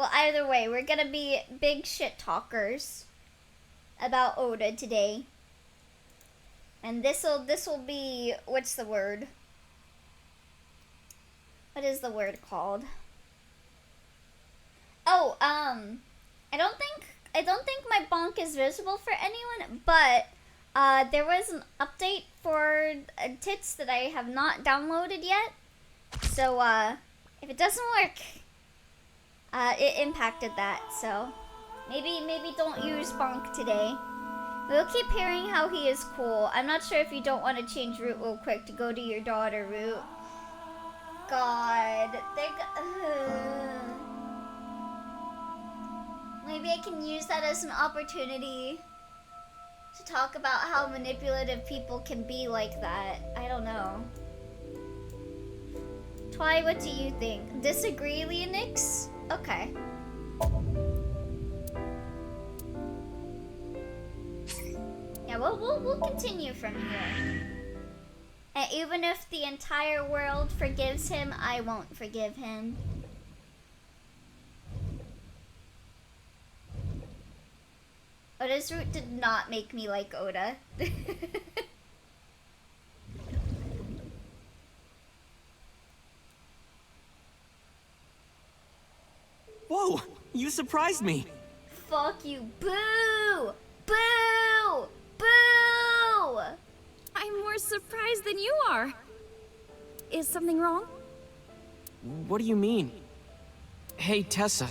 Well, either way, we're gonna be big shit talkers about Oda today. And this'll be, what's the word? What is the word called? Oh, I don't think my bonk is visible for anyone, but there was an update for tits that I have not downloaded yet. So if it doesn't work, it impacted that. So maybe don't use bonk today. We'll keep hearing how he is cool. I'm not sure if you don't want to change route real quick to go to your daughter route. God, maybe I can use that as an opportunity to talk about how manipulative people can be like that. I don't know. Twy, what do you think? Disagree, Leonix? Okay. Yeah, we'll continue from here. And even if the entire world forgives him, I won't forgive him. Oda's route did not make me like Oda. Whoa, you surprised me. Fuck you. Boo! Boo! Boo! I'm more surprised than you are. Is something wrong? What do you mean? Hey, Tessa,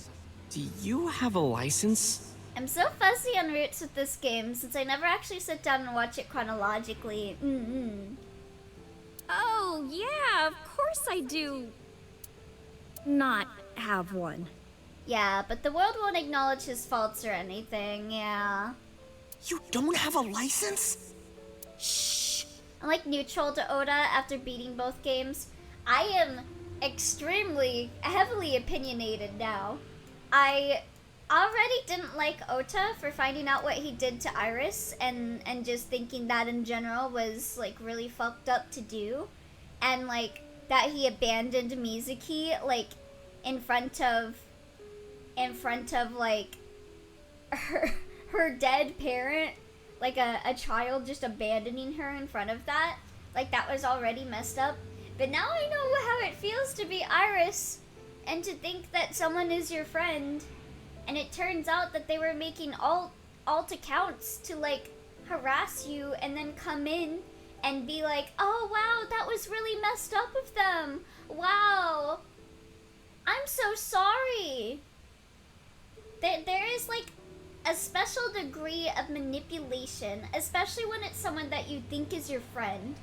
do you have a license? I'm so fuzzy on routes with this game since I never actually sit down and watch it chronologically. Oh, yeah, of course I do. Not have one. Yeah, but the world won't acknowledge his faults or anything, yeah. You don't have a license? Shh. I'm like neutral to Oda after beating both games. I am extremely heavily opinionated now. I already didn't like Ota for finding out what he did to Iris and just thinking that in general was like really fucked up to do. And like that he abandoned Mizuki like in front of like her dead parent, like a child just abandoning her in front of that. Like that was already messed up. But now I know how it feels to be Iris and to think that someone is your friend. And it turns out that they were making alt accounts to like harass you and then come in and be like, oh wow, that was really messed up of them. Wow. I'm so sorry. There is like a special degree of manipulation, especially when it's someone that you think is your friend.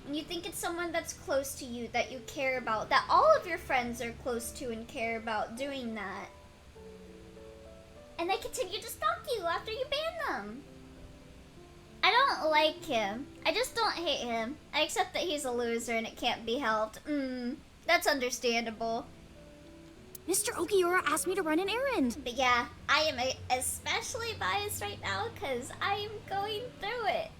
When you think it's someone that's close to you, that you care about, that all of your friends are close to and care about doing that. And they continue to stalk you after you ban them. I don't like him. I just don't hate him. I accept that he's a loser and it can't be helped. That's understandable. Mr. Okiura asked me to run an errand. But yeah, I am especially biased right now because I am going through it.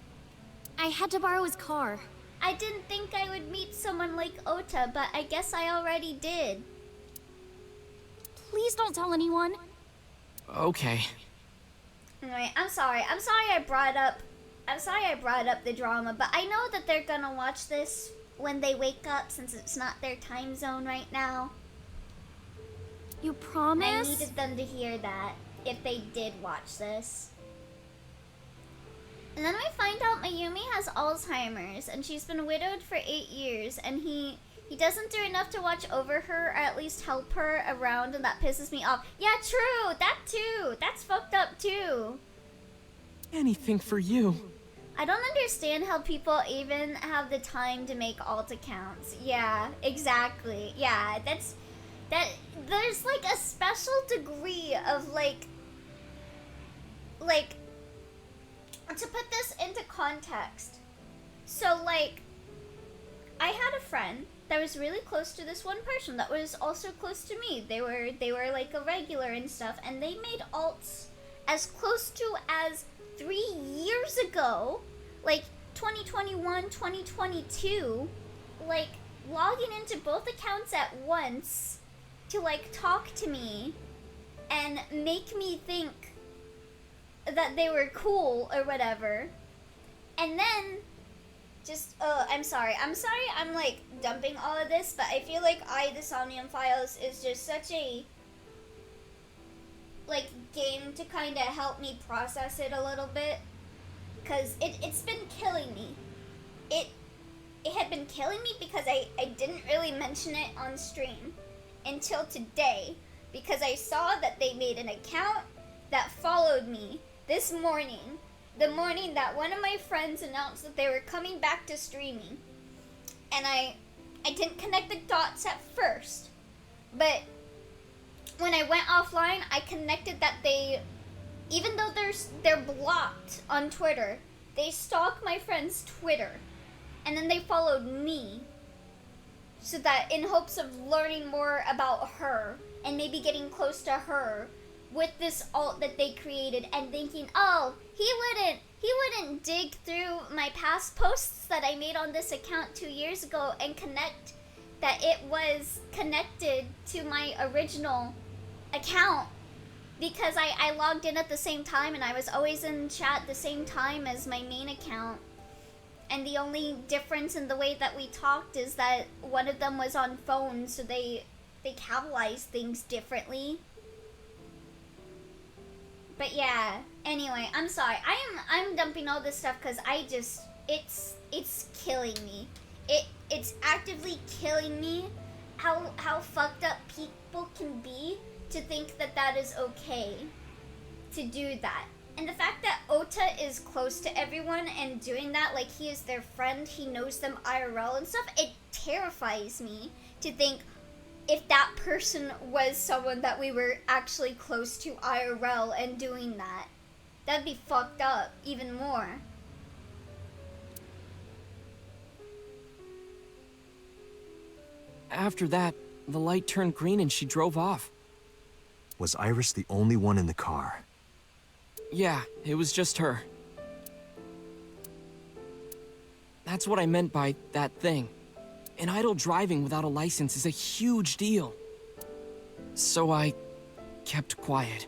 I had to borrow his car. I didn't think I would meet someone like Ota, but I guess I already did. Please don't tell anyone. Okay. Alright, I'm sorry I brought up the drama, but I know that they're gonna watch this when they wake up since it's not their time zone right now. You promise? I needed them to hear that if they did watch this. And then we find out Mayumi has Alzheimer's and she's been widowed for 8 years and he doesn't do enough to watch over her or at least help her around, and that pisses me off. Yeah, true, that too. That's fucked up too. Anything for you. I don't understand how people even have the time to make alt accounts. Yeah, exactly. Yeah, there's like a special degree of like to put this into context. So like I had a friend that was really close to this one person that was also close to me. They were like a regular and stuff, and they made alts as close to as 3 years ago, like 2021, 2022, like logging into both accounts at once to like talk to me and make me think that they were cool or whatever. And then just I'm sorry I'm like dumping all of this, but I feel like the Somnium Files is just such a like game to kind of help me process it a little bit, because it's been killing me. It had been killing me because I didn't really mention it on stream until today, because I saw that they made an account that followed me this morning, the morning that one of my friends announced that they were coming back to streaming. And I didn't connect the dots at first, but when I went offline, I connected that they, even though they're blocked on Twitter, they stalk my friend's Twitter, and then they followed me, so that in hopes of learning more about her and maybe getting close to her with this alt that they created, and thinking, oh, he wouldn't dig through my past posts that I made on this account 2 years ago and connect that it was connected to my original account, because I logged in at the same time and I was always in chat the same time as my main account. And the only difference in the way that we talked is that one of them was on phone, so they capitalize things differently. But yeah, anyway, I'm sorry. I'm dumping all this stuff because it's killing me. It's actively killing me how fucked up people can be to think that that is okay to do that. And the fact that Ota is close to everyone and doing that, like he is their friend, he knows them IRL and stuff, it terrifies me to think if that person was someone that we were actually close to IRL and doing that. That'd be fucked up even more. After that, the light turned green and she drove off. Was Iris the only one in the car? Yeah, it was just her. That's what I meant by that thing. An idle driving without a license is a huge deal. So I kept quiet.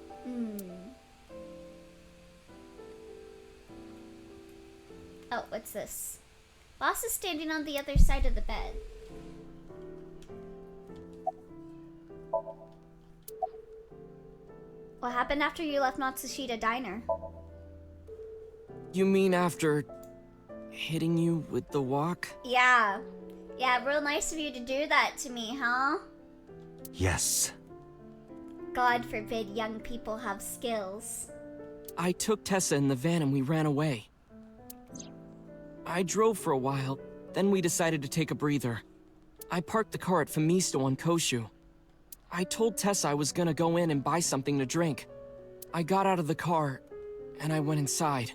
Oh, what's this? Boss is standing on the other side of the bed. What happened after you left Matsushita Diner? You mean after hitting you with the walk? Yeah. Yeah, real nice of you to do that to me, huh? Yes. God forbid young people have skills. I took Tessa in the van and we ran away. I drove for a while, then we decided to take a breather. I parked the car at Famisto on Koshu. I told Tessa I was gonna go in and buy something to drink. I got out of the car, and I went inside.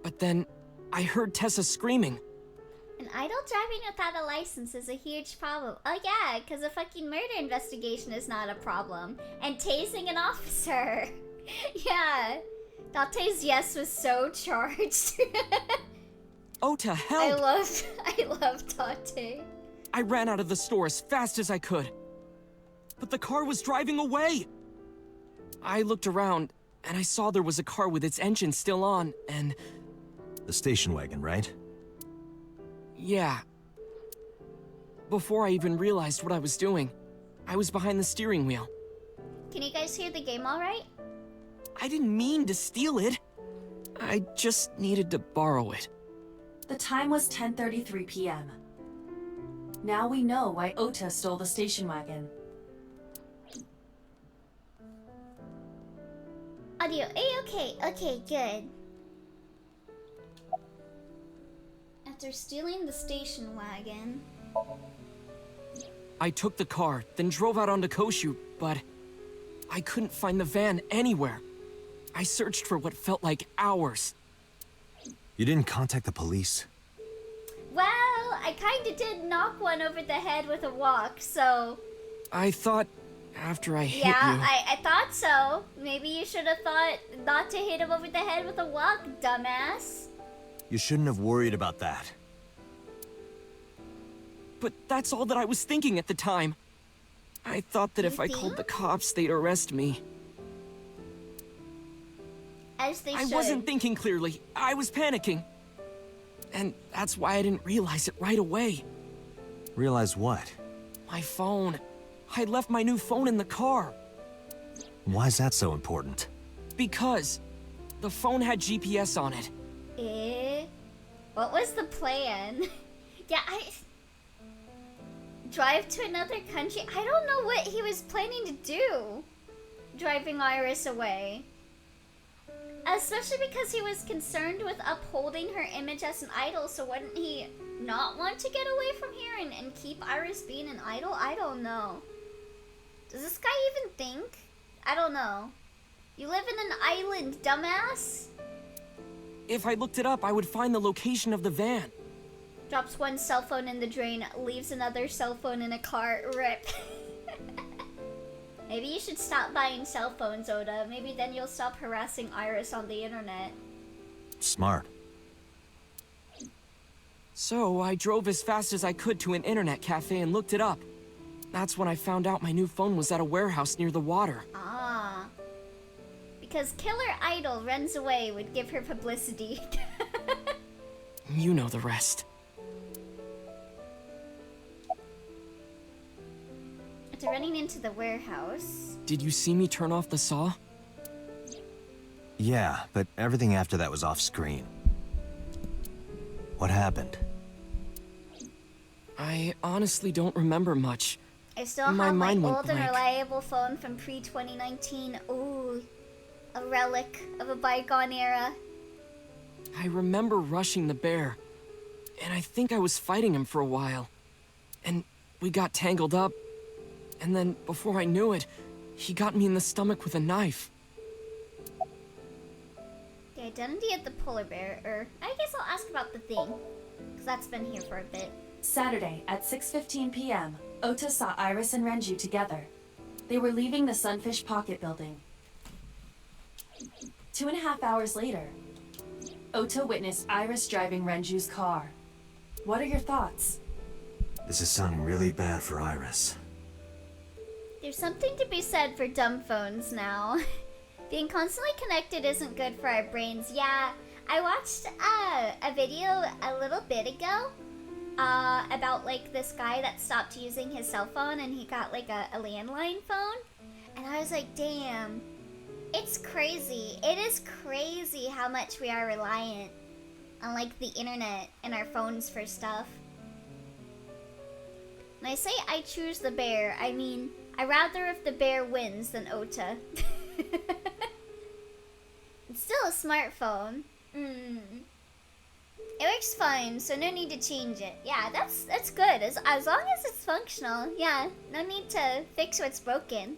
But then, I heard Tessa screaming. An idle driving without a license is a huge problem. Oh yeah, because a fucking murder investigation is not a problem. And tasing an officer. Yeah. Date's yes was so charged. Ota, help! I love Date. I ran out of the store as fast as I could. But the car was driving away! I looked around, and I saw there was a car with its engine still on, and... The station wagon, right? Yeah. Before I even realized what I was doing, I was behind the steering wheel. Can you guys hear the game alright? I didn't mean to steal it. I just needed to borrow it. The time was 10:33 p.m. Now we know why Ota stole the station wagon. Audio A-okay. Okay, good. After stealing the station wagon... I took the car, then drove out onto Koshu, but I couldn't find the van anywhere. I searched for what felt like hours. You didn't contact the police? Well, I kinda did knock one over the head with a walk, so... I thought after I hit yeah, you... I thought so. Maybe you should have thought not to hit him over the head with a walk, dumbass. You shouldn't have worried about that. But that's all that I was thinking at the time. I thought that if I called the cops, they'd arrest me. As they I should. wasn't thinking clearly. I was panicking. And that's why I didn't realize it right away. Realize what? My phone. I left my new phone in the car. Why is that so important? Because the phone had GPS on it. What was the plan? Yeah, drive to another country? I don't know what he was planning to do. Driving Iris away. Especially because he was concerned with upholding her image as an idol, so wouldn't he not want to get away from here and keep Iris being an idol? I don't know. Does this guy even think? I don't know. You live in an island, dumbass? If I looked it up, I would find the location of the van. Drops one cell phone in the drain, leaves another cell phone in a car. Rip. Maybe you should stop buying cell phones, Oda. Maybe then you'll stop harassing Iris on the internet. Smart. So I drove as fast as I could to an internet cafe and looked it up. That's when I found out my new phone was at a warehouse near the water. Ah. Because Killer Idol runs away would give her publicity. You know the rest. After running into the warehouse. Did you see me turn off the saw? Yeah, but everything after that was off screen. What happened? I honestly don't remember much. I still My have my mind went old and blank. reliable phone from pre-2019. Ooh, a relic of a bygone era. I remember rushing the bear, and I think I was fighting him for a while. And we got tangled up, and then before I knew it, he got me in the stomach with a knife. The identity of the polar bear, or I guess I'll ask about the thing, because that's been here for a bit. Saturday at 6:15 p.m., Ota saw Iris and Renju together. They were leaving the Sunfish Pocket building. 2.5 hours later, Ota witnessed Iris driving Renju's car. What are your thoughts? This is sounding really bad for Iris. There's something to be said for dumb phones now. Being constantly connected isn't good for our brains. Yeah, I watched a video a little bit ago about like this guy that stopped using his cell phone and he got like a landline phone. And I was like, damn, it's crazy. It is crazy how much we are reliant on like the internet and our phones for stuff. When I say I choose the bear, I mean, I rather if the bear wins than Ota. It's still a smartphone. It works fine, so no need to change it. Yeah, that's good. As long as it's functional, yeah, no need to fix what's broken.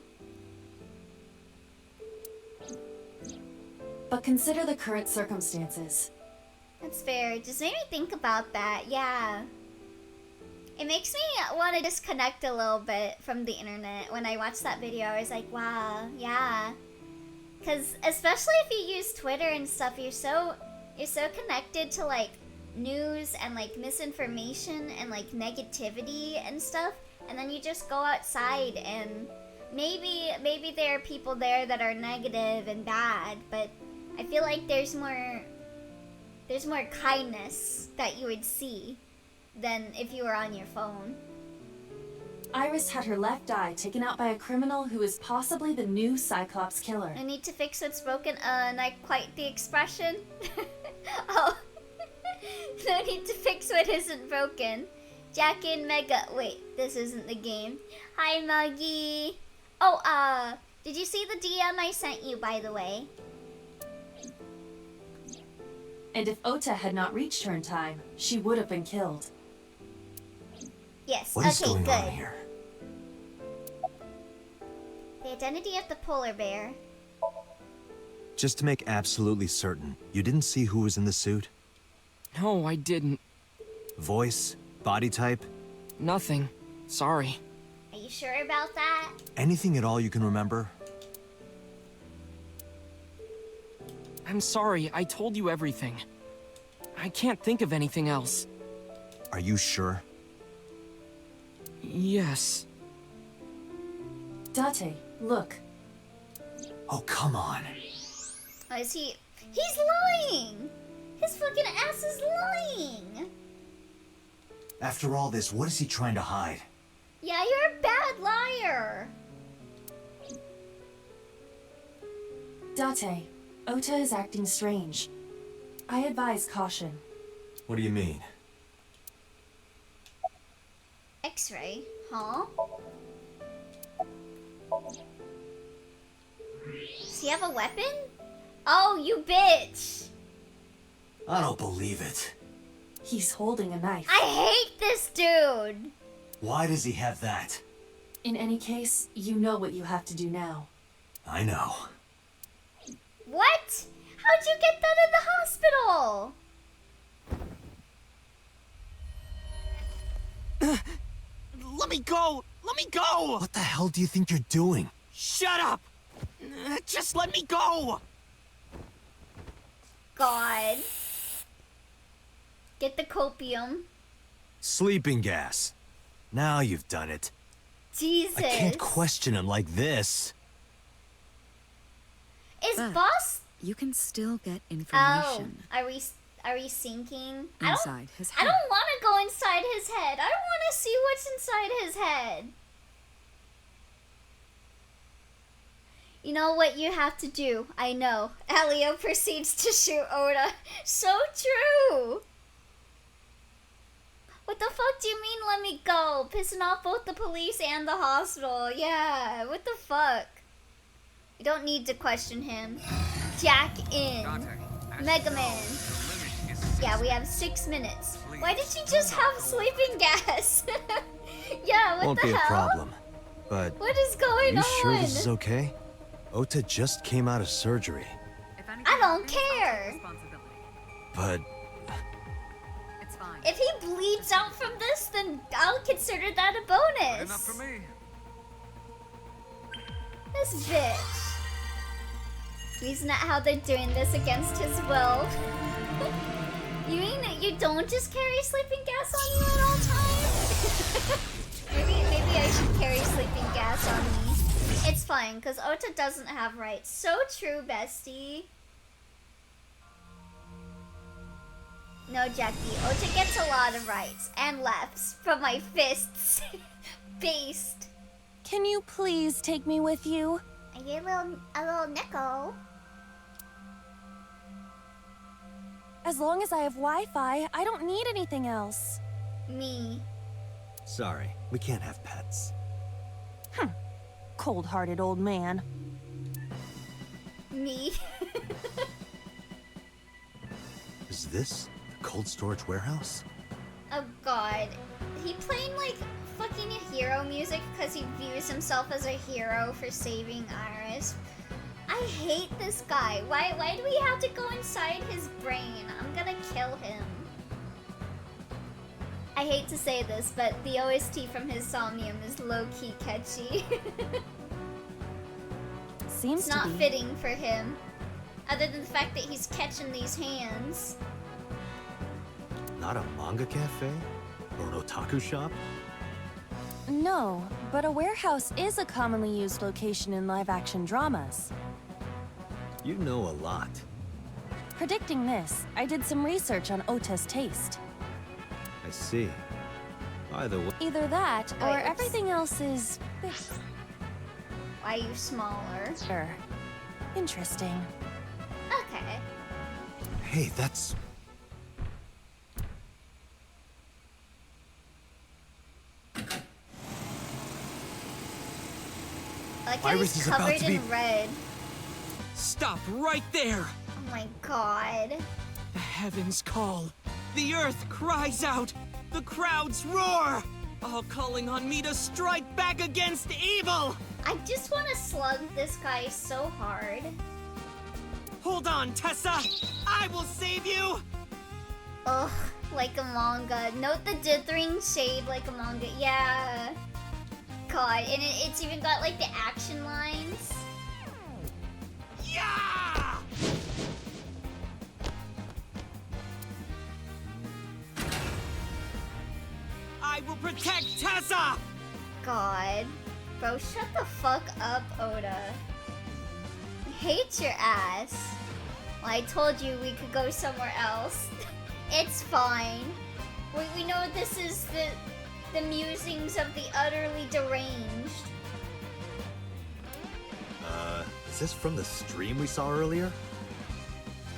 But consider the current circumstances. That's fair. Just made me think about that. Yeah. It makes me want to disconnect a little bit from the internet. When I watched that video, I was like, wow, yeah. Because especially if you use Twitter and stuff, you're so connected to like news and like misinformation and like negativity and stuff. And then you just go outside and maybe there are people there that are negative and bad, but I feel like there's more kindness that you would see than if you were on your phone. Iris had her left eye taken out by a criminal who is possibly the new Cyclops killer. I need to fix what's broken. Not quite the expression. Oh. No need to fix what isn't broken. Jack in Mega. Wait, this isn't the game. Hi, Muggy. Oh, did you see the DM I sent you, by the way? And if Ota had not reached her in time, she would have been killed. Yes, What is okay, going good. on here? The identity of the polar bear. Just to make absolutely certain, you didn't see who was in the suit? No, I didn't. Voice? Body type? Nothing. Sorry. Are you sure about that? Anything at all you can remember? I'm sorry, I told you everything. I can't think of anything else. Are you sure? Yes. Date, look. Oh, come on. Oh, is he He's lying! His fucking ass is lying! After all this, what is he trying to hide? Yeah, you're a bad liar! Date, Ota is acting strange. I advise caution. What do you mean? X-ray? Huh? Does he have a weapon? Oh, you bitch! I don't believe it. He's holding a knife. I hate this dude! Why does he have that? In any case, you know what you have to do now. I know. What? How'd you get that in the hospital? Let me go! Let me go! What the hell do you think you're doing? Shut up! Just let me go! God. Get the copium. Sleeping gas. Now you've done it. Jesus. I can't question him like this. Is But boss? you can still get Oh, information are we sinking? inside his I head. don't want to go inside his head. I don't want to see what's inside his head. You know what you have to do? I know. Elio proceeds to shoot Oda. So true. What the fuck do you mean let me go? Pissing off both the police and the hospital. Yeah, what the fuck? You don't need to question him. Jack in. Mega Man. Yeah, we have 6 minutes. Why did you just have sleeping gas? Yeah, what Won't the be a hell? problem. But What is going you on? sure this is okay? Ota just came out of surgery. I don't care. But It's fine. If he bleeds out from this, then I'll consider that a bonus. Enough for me. This bitch. Isn't that how they're doing this against his will? You mean that you don't just carry sleeping gas on you at all times? maybe I should carry sleeping gas on me. It's fine, because Ota doesn't have rights. So true, bestie. No, Jackie. Ota gets a lot of rights and lefts from my fists. Based. Can you please take me with you? A little nickel. As long as I have Wi-Fi, I don't need anything else. Me. sorry, we can't have pets. Cold-hearted old man. Me. Is this the cold storage warehouse? Oh god. He playing like fucking hero music because he views himself as a hero for saving Iris. I hate this guy. Why do we have to go inside his brain? I'm gonna kill him. I hate to say this, but the OST from his Somnium is low-key catchy. Seems It's to not be. fitting for him. Other than the fact that he's catching these hands. Not a manga cafe? Or an otaku shop? No, but a warehouse is a commonly used location in live-action dramas. You know a lot. Predicting this, I did some research on Ota's taste. I see. By the way, Either that, Oh, or wait, let's- everything else is Why are you smaller? bigger. Interesting. Okay. hey, that's... I like how Iris he's is about covered to be- in red. Stop right there! Oh my god. The heavens call. The earth cries out. The crowds roar. All calling on me to strike back against evil. I just want to slug this guy so hard. Hold on, Tessa. I will save you. Ugh, like a manga. Note the dithering shade like a manga. Yeah. God, and it's even got like the action lines. Yeah! I will protect Tessa. God. Bro, shut the fuck up, Oda. I hate your ass. Well, I told you we could go somewhere else. It's fine. We know this is the musings of the utterly deranged. Is this from the stream we saw earlier?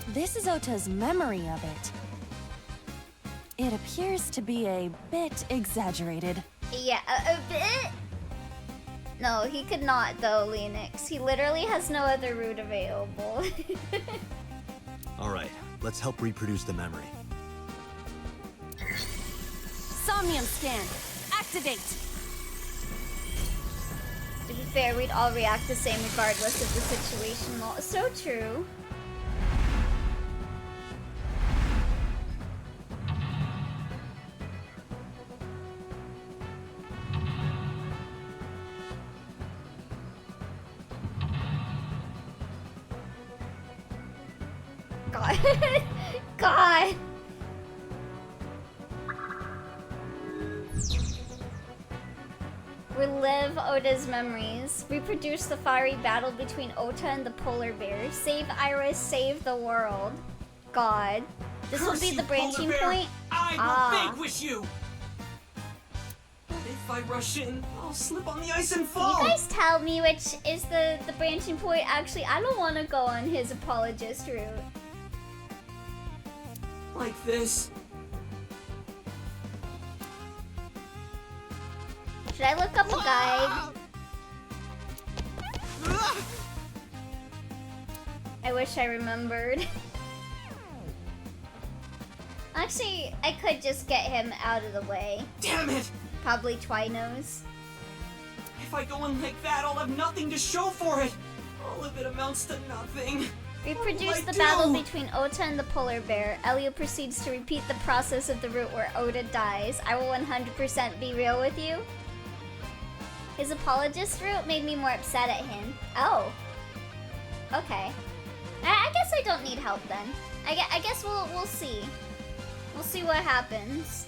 This is Ota's memory of it. It appears to be a bit exaggerated. Yeah, a bit. No, he could not though, Linux. He literally has no other route available. Alright, let's help reproduce the memory. Somnium scan, activate! To be fair, we'd all react the same regardless of the situation. Well, so true. God. God. Relive Ota's memories. Reproduce the fiery battle between Ota and the polar bear. Save Iris, save the world. God. This will be the branching point? I Ah. will vanquish you! But if I rush in, I'll slip on the ice and fall! Can you guys tell me which is the branching point? Actually, I don't want to go on his apologist route. Like this. Should I look up a guide? I wish I remembered. Actually, I could just get him out of the way. Damn it! Probably Twinos. If I go in like that, I'll have nothing to show for it! All of it amounts to nothing. Reproduce What will I the battle do? between Ota and the polar bear. Elio proceeds to repeat the process of the route where Ota dies. I will 100% be real with you. His apologist route made me more upset at him. Oh. Okay. I guess I don't need help then. I guess we'll see. We'll see what happens.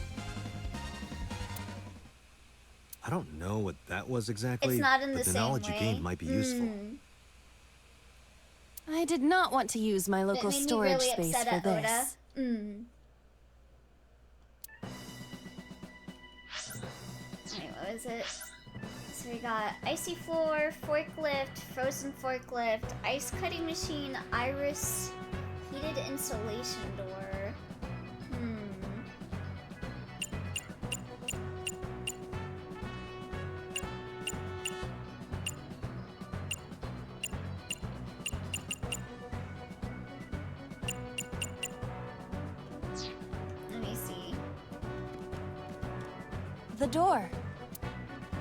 I don't know what that was exactly, It's not in but the the same knowledge way. you gained might be useful. I did not want to use my That local made me storage really space upset for at this. Oda. Alright, what was it? So we got icy floor, forklift, frozen forklift, ice cutting machine, iris, heated insulation door. Let me see. The door.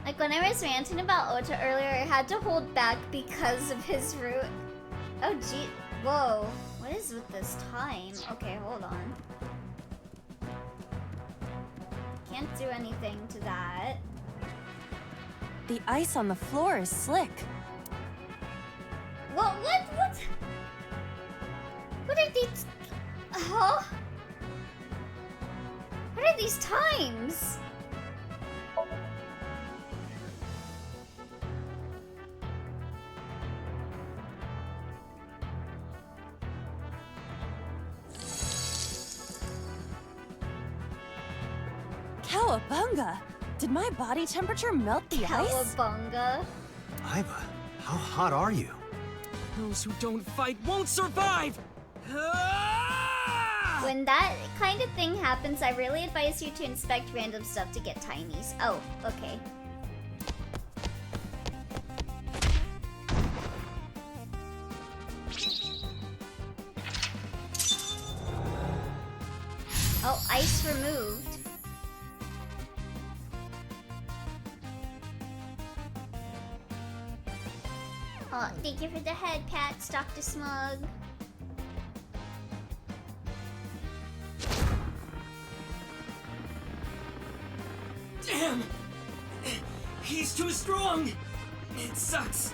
Like when I was ranting about Ota earlier, I had to hold back because of his route. Oh gee, whoa. What is with this time? Okay, hold on. Can't do anything to that. The ice on the floor is slick. What? What are these? Huh? What are these times? Cowabunga! Did my body temperature melt the ice? Cowabunga. Iva, how hot are you? Those who don't fight won't survive! Ah! When that kind of thing happens, I really advise you to inspect random stuff to get tinies. Oh, okay. Oh, ice removed. Oh, thank you for the head pats, Dr. Smug. Damn! He's too strong! It sucks,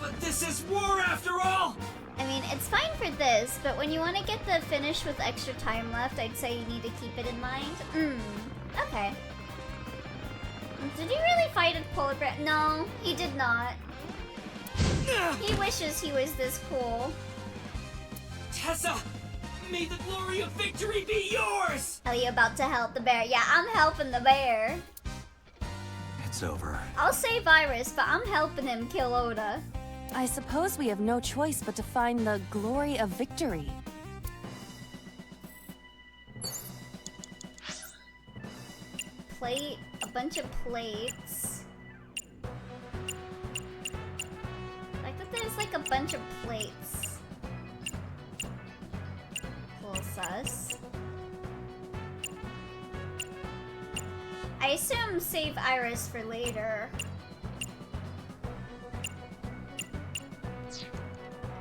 but this is war after all! I mean, it's fine for this, but when you want to get the finish with extra time left, I'd say you need to keep it in mind. Okay. Did he really fight a polar bear? No, he did not. He wishes he was this cool. Tessa! May the glory of victory be yours! Are you about to help the bear? Yeah, I'm helping the bear. It's over. I'll save Iris, but I'm helping him kill Oda. I suppose we have no choice but to find the glory of victory. Plate, a bunch of plates. Like that there's like a bunch of plates. Little sus. I assume save Iris for later.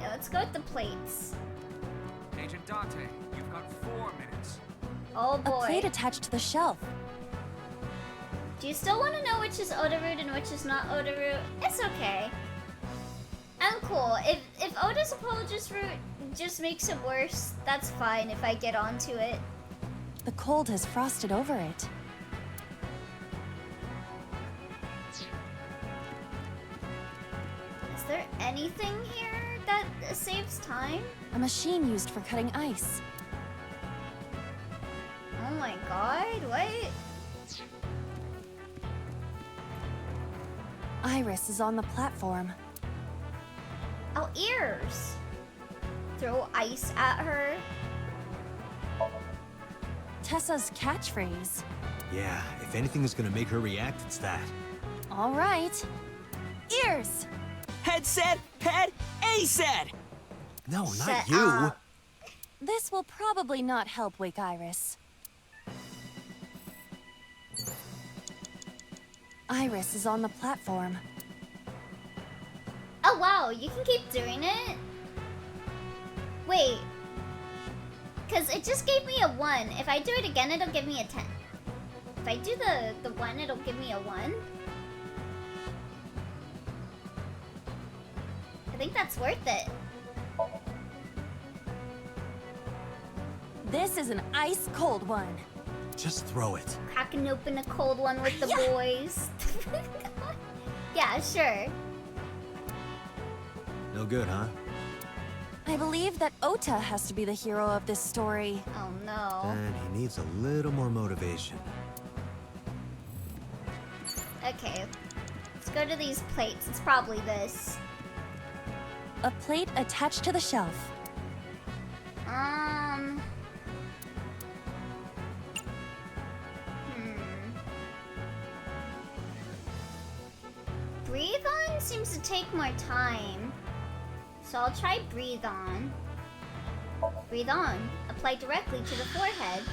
Yeah, let's go with the plates. Agent Dante, you've got 4 minutes. Oh A boy. plate attached to the shelf. Do you still want to know which is Oda root and which is not Oda root? It's okay. I'm cool. If Oda's apologist root just makes it worse, that's fine if I get onto it. The cold has frosted over it. Is there anything here that saves time? A machine used for cutting ice. Oh my god, what? Iris is on the platform. Oh, ears. Throw ice at her. Tessa's catchphrase. Yeah, if anything is gonna make her react, it's that. All right. Ears! Head said, head, A said! No, Shut not you. up. This will probably not help wake Iris. Iris is on the platform. Oh wow, you can keep doing it? Wait. Because it just gave me a 1. If I do it again, it'll give me a 10. If I do the 1, it'll give me a 1. I think that's worth it. This is an ice cold one. Just throw it. Cracking open a cold one with the boys. Yeah, sure. No good, huh? I believe that Ota has to be the hero of this story. Oh no. Then he needs a little more motivation. Okay. Let's go to these plates. It's probably this. A plate attached to the shelf. Breathe on seems to take more time. So I'll try breathe on. Breathe on. Apply directly to the forehead.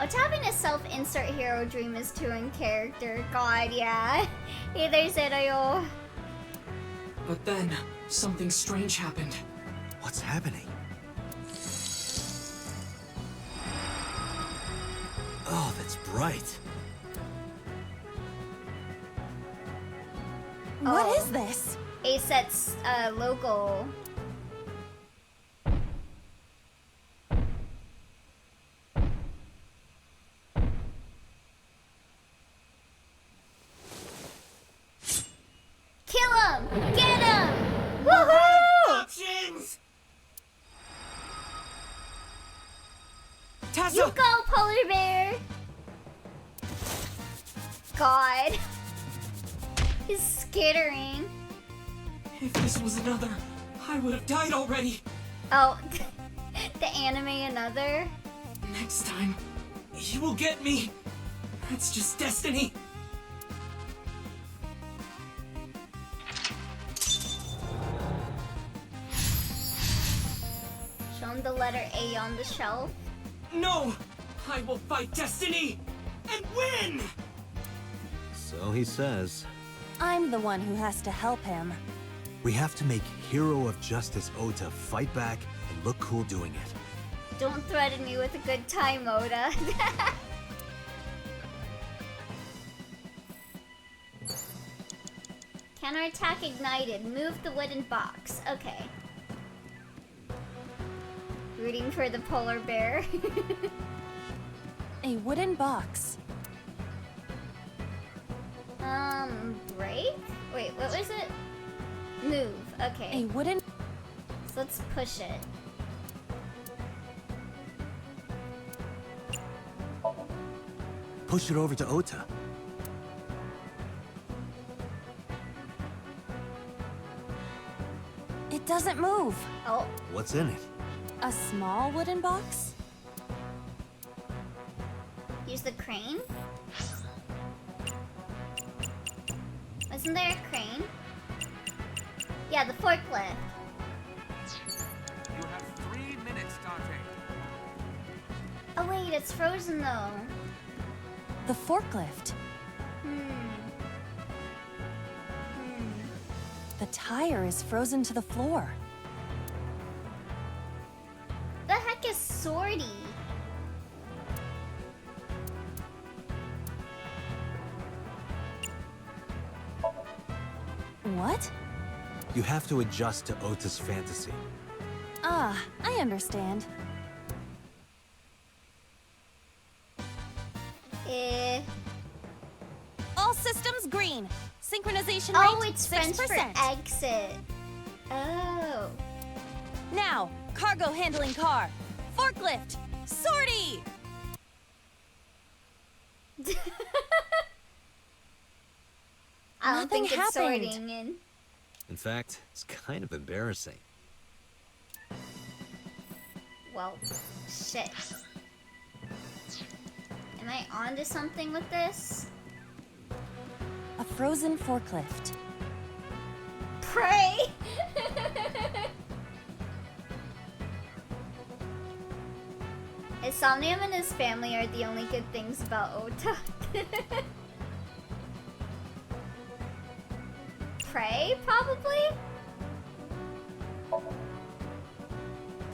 Oh, having a self-insert hero dream is too in character. God, yeah. Either Zerayo. But then, something strange happened. What's happening? Oh, that's bright. What Oh. is this? ASET's logo. Kill him! Get him! Woohoo! Options! Tessa! You go, polar bear! God. He's skittering. If this was another, I would have died already. Oh, the anime another? Next time, you will get me. That's just destiny. Show him the letter A on the shelf. No! I will fight destiny and win! So he says. I'm the one who has to help him. We have to make Hero of Justice Ota fight back and look cool doing it. Don't threaten me with a good time, Oda. Counterattack ignited. Move the wooden box. Okay. Rooting for the polar bear. A wooden box. Break? Wait, what was it? Move. Okay. A wooden... So let's push it. push it over to Ota. It doesn't move. Oh, What's in it? A small wooden box? use the crane? Isn't there a crane? Yeah, the forklift. You have 3 minutes, Dante. Oh wait, it's frozen though. The forklift. The tire is frozen to the floor. The heck is Sorty? What? You have to adjust to Ota's fantasy. Ah, I understand. Eh. All systems green. Synchronization Oh, rate it's French 6%. for exit. Oh. Now, cargo handling car. Forklift. Sortie! I don't Nothing think it's happened. sorting in. In fact, it's kind of embarrassing. Well, shit. Am I onto something with this? A frozen forklift. Pray! His Somnium and his family are the only good things about Ota. Pray, probably?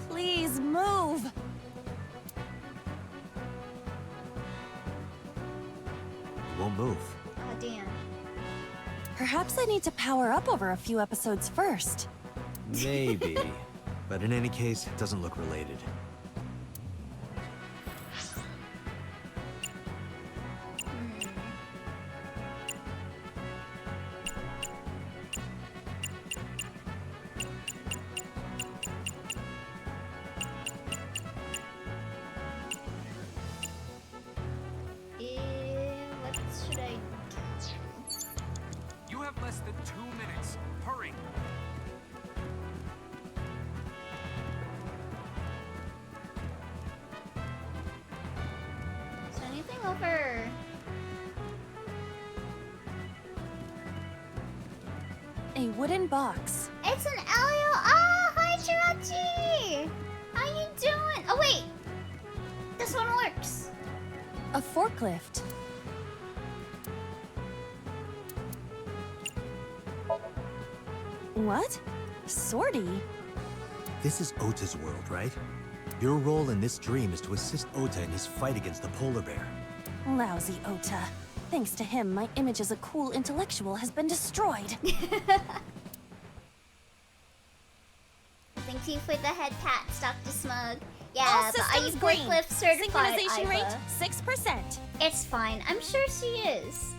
Please move. It won't move. Oh, damn. Perhaps I need to power up over a few episodes first. Maybe. But in any case, it doesn't look related. What should I do? You have less than 2 minutes. Hurry. Is there anything over? A wooden box. It's an Elio! Ah, hi Jirachi! How you doing? Oh wait! This one works! A forklift. What? Sortie? This is Ota's world, right? Your role in this dream is to assist Ota in his fight against the polar bear. Lousy Ota. Thanks to him, my image as a cool intellectual has been destroyed. Thank you for the head pats, Dr. Smug. Yeah, All but are you systems green. forklift certified, Synchronization Iva? rate 6%. It's fine. I'm sure she is.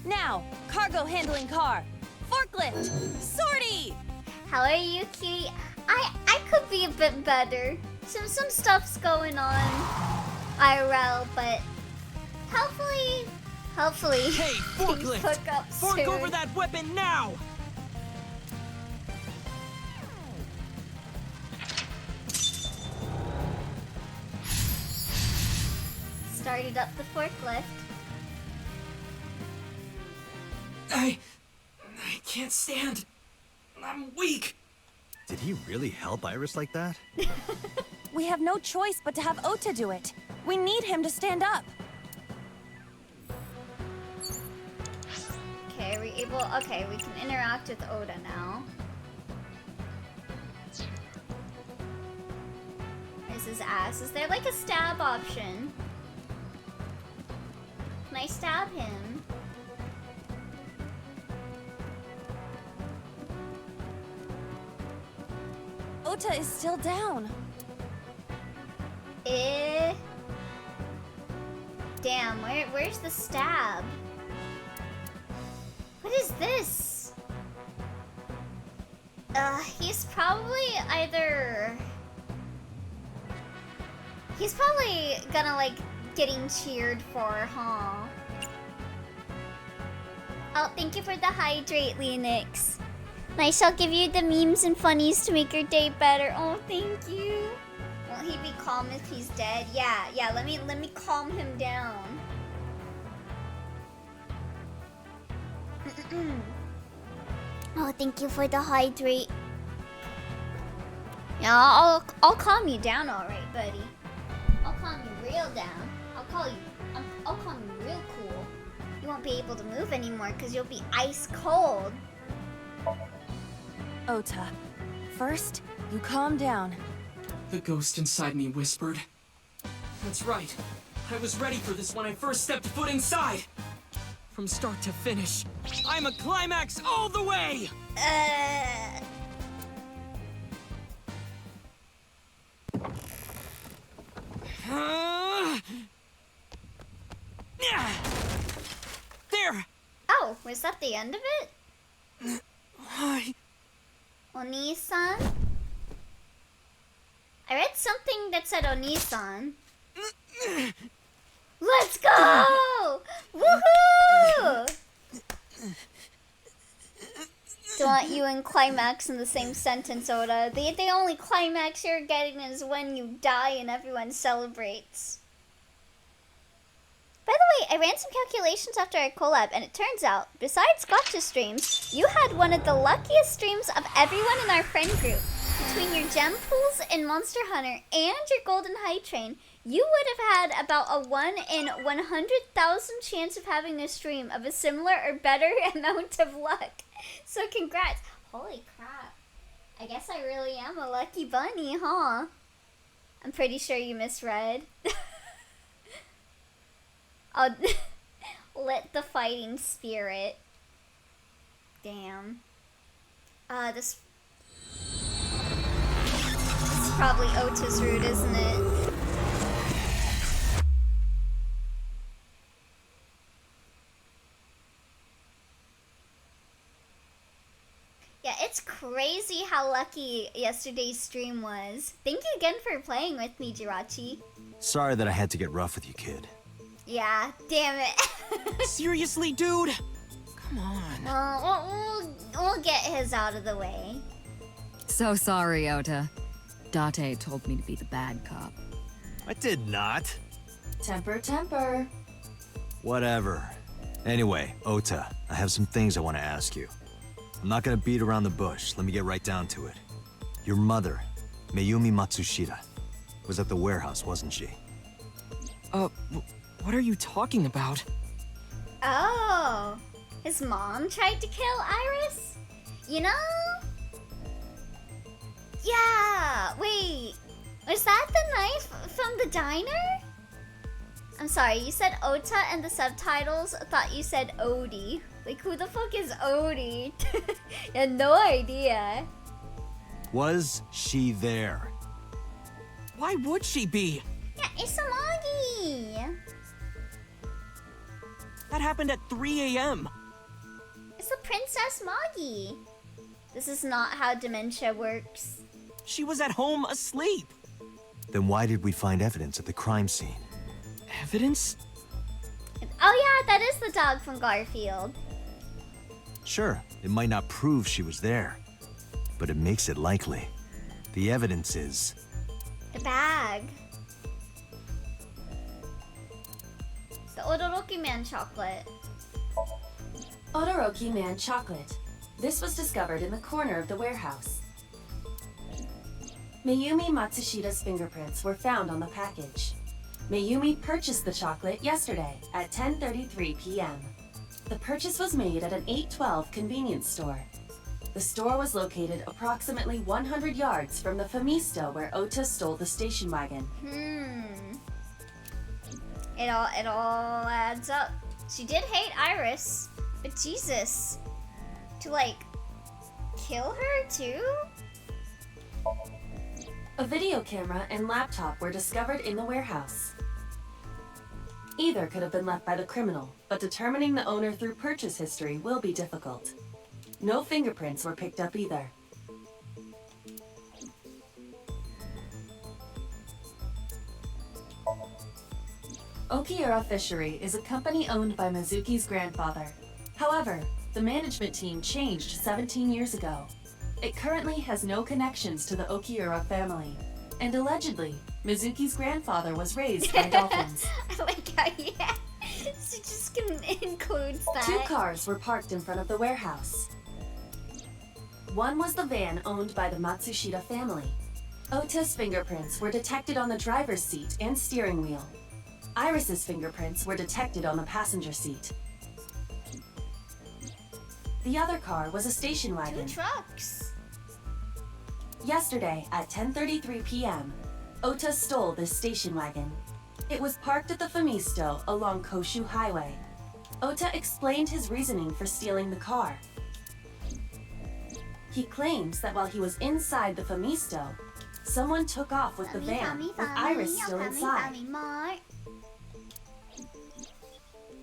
Now, cargo handling car. Forklift. Sortie! How are you, cutie? I could be a bit better. Some stuff's going on IRL, but hopefully Hey, things forklift! hook up Fork soon. over that weapon now! Started up the forklift. I can't stand. I'm weak. Did he really help Iris like that? We have no choice but to have Ota do it. We need him to stand up. Okay, are we able? Okay, we can interact with Oda now. Where's his ass? Is there like a stab option? Can I stab him? Ota is still down. Damn, where's the stab? What is this? He's probably either... He's probably gonna, like, getting cheered for, huh? Oh, thank you for the hydrate, Leonix. Nice, I'll give you the memes and funnies to make your day better. Oh, thank you. Won't he be calm if he's dead? Yeah, let me calm him down. Oh, thank you for the hydrate. Yeah, I'll calm you down, all right, buddy. I'll calm you real down. I'll calm you real cool. You won't be able to move anymore because you'll be ice cold. Ota, first, you calm down. The ghost inside me whispered. That's right. I was ready for this when I first stepped foot inside. From start to finish, I'm a climax all the way! There! Oh, was that the end of it? Why? Oni-san? I read something that said Oni-san. Let's go! Woohoo! Don't want you and climax in the same sentence, Oda. The only climax you're getting is when you die and everyone celebrates. By the way, I ran some calculations after our collab, and it turns out, besides Gotcha streams, you had one of the luckiest streams of everyone in our friend group. Between your gem pools in Monster Hunter and your Golden High Train, you would have had about a 1 in 100,000 chance of having a stream of a similar or better amount of luck. So congrats. Holy crap. I guess I really am a lucky bunny, huh? I'm pretty sure you misread. I'll let the fighting spirit. Damn. This is probably Ota's route, isn't it? Yeah, it's crazy how lucky yesterday's stream was. Thank you again for playing with me, Jirachi. Sorry that I had to get rough with you, kid. Yeah, damn it. Seriously, dude? Come on. We'll get his out of the way. So sorry, Ota. Date told me to be the bad cop. I did not. Temper, temper. Whatever. Anyway, Ota, I have some things I want to ask you. I'm not gonna beat around the bush. Let me get right down to it. Your mother, Mayumi Matsushita, was at the warehouse, wasn't she? What are you talking about? Oh, his mom tried to kill Iris? You know? Yeah, wait. Was that the knife from the diner? I'm sorry, you said Ota and the subtitles thought you said Odie. Like, who the fuck is Odie? I had no idea. Was she there? Why would she be? Yeah, it's Amagi. That happened at 3 a.m. It's the Princess Magi. This is not how dementia works. She was at home asleep. Then why did we find evidence at the crime scene? Evidence? Oh yeah, that is the dog from Garfield. Sure, it might not prove she was there, but it makes it likely. The evidence is... The bag. The Odoroki Man chocolate. Odoroki Man chocolate. This was discovered in the corner of the warehouse. Mayumi Matsushita's fingerprints were found on the package. Mayumi purchased the chocolate yesterday at 10:33 p.m. The purchase was made at an 812 convenience store. The store was located approximately 100 yards from the Famisto where Ota stole the station wagon. It all adds up. She did hate Iris, but Jesus, to like kill her too? A video camera and laptop were discovered in the warehouse. Either could have been left by the criminal, but determining the owner through purchase history will be difficult. No fingerprints were picked up either. Okiura Fishery is a company owned by Mizuki's grandfather. However, the management team changed 17 years ago. It currently has no connections to the Okiura family. And allegedly, Mizuki's grandfather was raised by dolphins. I like how, yeah, she just includes that. 2 cars were parked in front of the warehouse. One was the van owned by the Matsushita family. Ota's fingerprints were detected on the driver's seat and steering wheel. Iris's fingerprints were detected on the passenger seat. The other car was a station 2 wagon. trucks. Yesterday at 10:33 p.m., Ota stole this station wagon. It was parked at the Famisto along Koshu Highway. Ota explained his reasoning for stealing the car. He claims that while he was inside the Famisto, someone took off with the van with Iris still inside.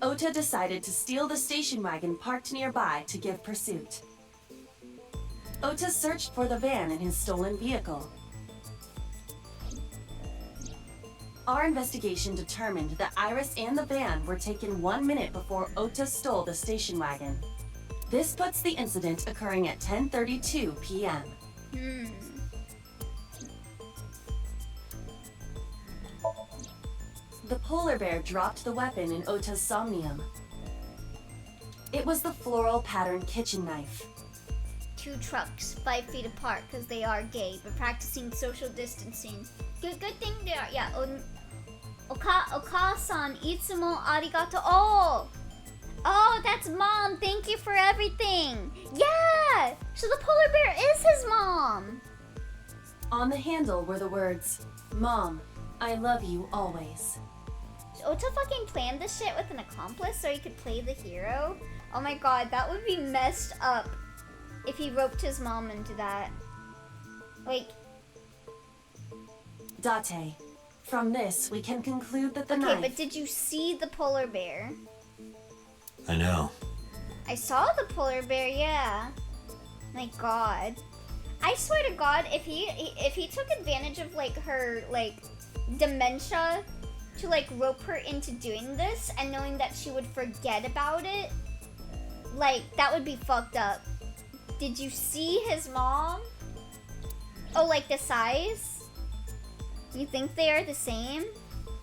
Ota decided to steal the station wagon parked nearby to give pursuit. Ota searched for the van in his stolen vehicle. Our investigation determined that Iris and the van were taken 1 minute before Ota stole the station wagon. This puts the incident occurring at 10:32 p.m. The polar bear dropped the weapon in Ota's somnium. It was the floral pattern kitchen knife. 2 trucks, 5 feet apart, because they are gay, but practicing social distancing. Good thing they are. Yeah. Oka-san, itsumo arigato. Oh, that's mom. Thank you for everything. Yeah. So the polar bear is his mom. On the handle were the words, "Mom, I love you always." Ota fucking planned this shit with an accomplice so he could play the hero. Oh my god, that would be messed up if he roped his mom into that. Like, Date. From this, we can conclude that the okay, knife... but did you see the polar bear? I know. I saw the polar bear, yeah. My god. I swear to god, if he took advantage of like her like dementia to like rope her into doing this and knowing that she would forget about it, like that would be fucked up. Did you see his mom? Oh, like the size? You think they are the same?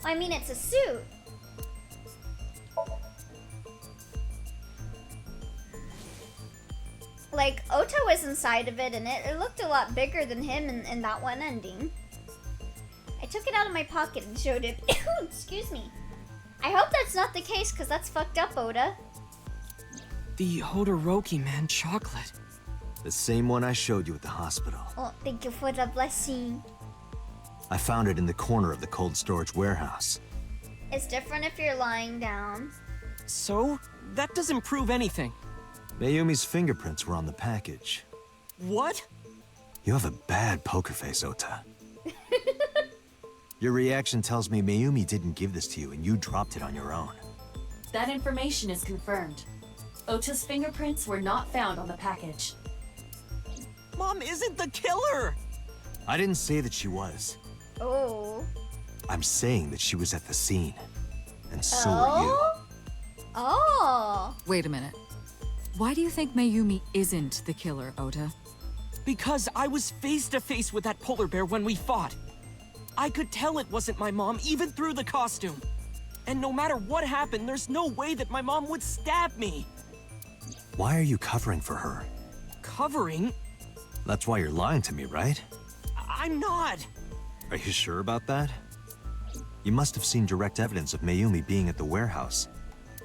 I mean, it's a suit. Like, Ota was inside of it, and it looked a lot bigger than him in that one ending. I took it out of my pocket and showed it. Excuse me. I hope that's not the case, because that's fucked up, Ota. The Hodoroki man chocolate. The same one I showed you at the hospital. Oh, thank you for the blessing. I found it in the corner of the cold storage warehouse. It's different if you're lying down. So? That doesn't prove anything. Mayumi's fingerprints were on the package. What? You have a bad poker face, Ota. Your reaction tells me Mayumi didn't give this to you and you dropped it on your own. That information is confirmed. Ota's fingerprints were not found on the package. Mom isn't the killer! I didn't say that she was. Oh. I'm saying that she was at the scene. And so were you. Oh. Wait a minute. Why do you think Mayumi isn't the killer, Ota? Because I was face to face with that polar bear when we fought. I could tell it wasn't my mom, even through the costume. And no matter what happened, there's no way that my mom would stab me. Why are you covering for her? Covering? That's why you're lying to me, right? I'm not. Are you sure about that? You must have seen direct evidence of Mayumi being at the warehouse.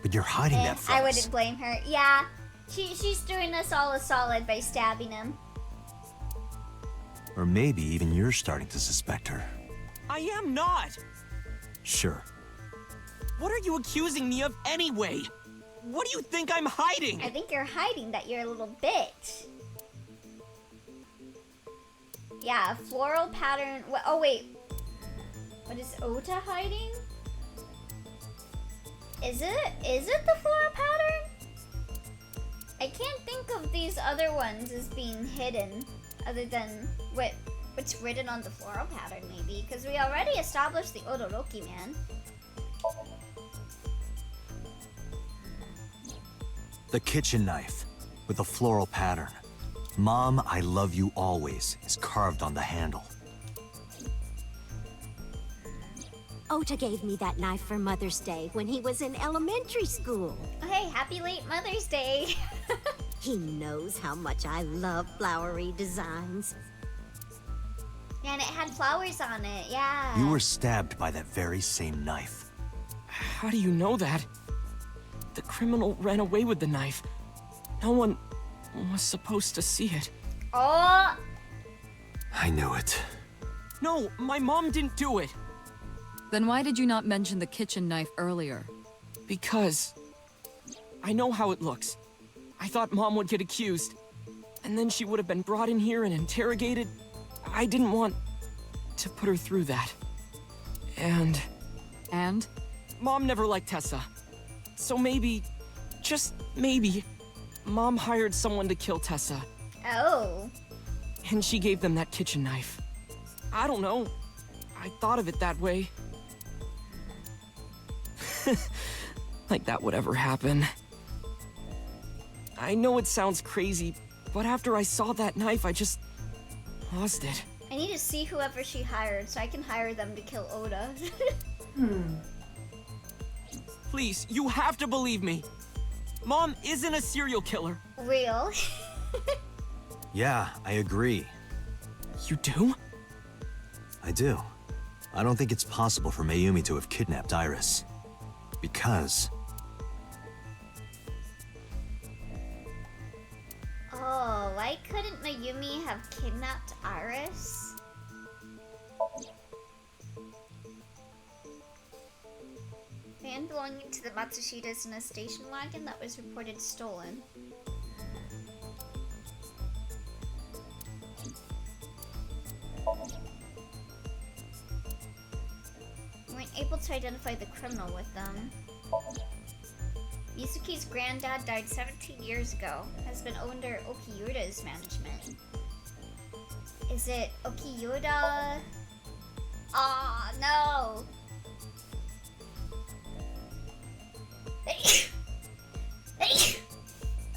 But you're hiding that from I us. wouldn't blame her. Yeah. She's doing us all a solid by stabbing him. Or maybe even you're starting to suspect her. I am not. Sure. What are you accusing me of anyway? What do you think I'm hiding? I think you're hiding that you're a little bitch. Yeah, floral pattern. Oh, wait. What is Ota hiding? Is it the floral pattern? I can't think of these other ones as being hidden, other than what's written on the floral pattern, maybe, because we already established the Odoroki man. The kitchen knife, with a floral pattern. Mom, I love you always, is carved on the handle. Ota gave me that knife for Mother's Day when he was in elementary school. Oh, hey, happy late Mother's Day. He knows how much I love flowery designs. And it had flowers on it, yeah. You were stabbed by that very same knife. How do you know that? The criminal ran away with the knife. No one was supposed to see it. Oh, I knew it. No, my mom didn't do it. Then why did you not mention the kitchen knife earlier? Because I know how it looks. I thought Mom would get accused, and then she would have been brought in here and interrogated. I didn't want to put her through that. And Mom never liked Tessa. So maybe, just maybe, Mom hired someone to kill Tessa. oh. And she gave them that kitchen knife. I don't know. I thought of it that way. Like that would ever happen. I know it sounds crazy, but after I saw that knife, I just lost it. I need to see whoever she hired so I can hire them to kill Oda. Please, you have to believe me. Mom isn't a serial killer. Real. Yeah, I agree. You do? I do. I don't think it's possible for Mayumi to have kidnapped Iris. Because... Oh, why couldn't Mayumi have kidnapped Iris? Van belonging to the Matsushitas in a station wagon that was reported stolen. Weren't able to identify the criminal with them. Mizuki's granddad died 17 years ago. Has been under Okiyuda's management. Is it Okiyuda? Ah, no!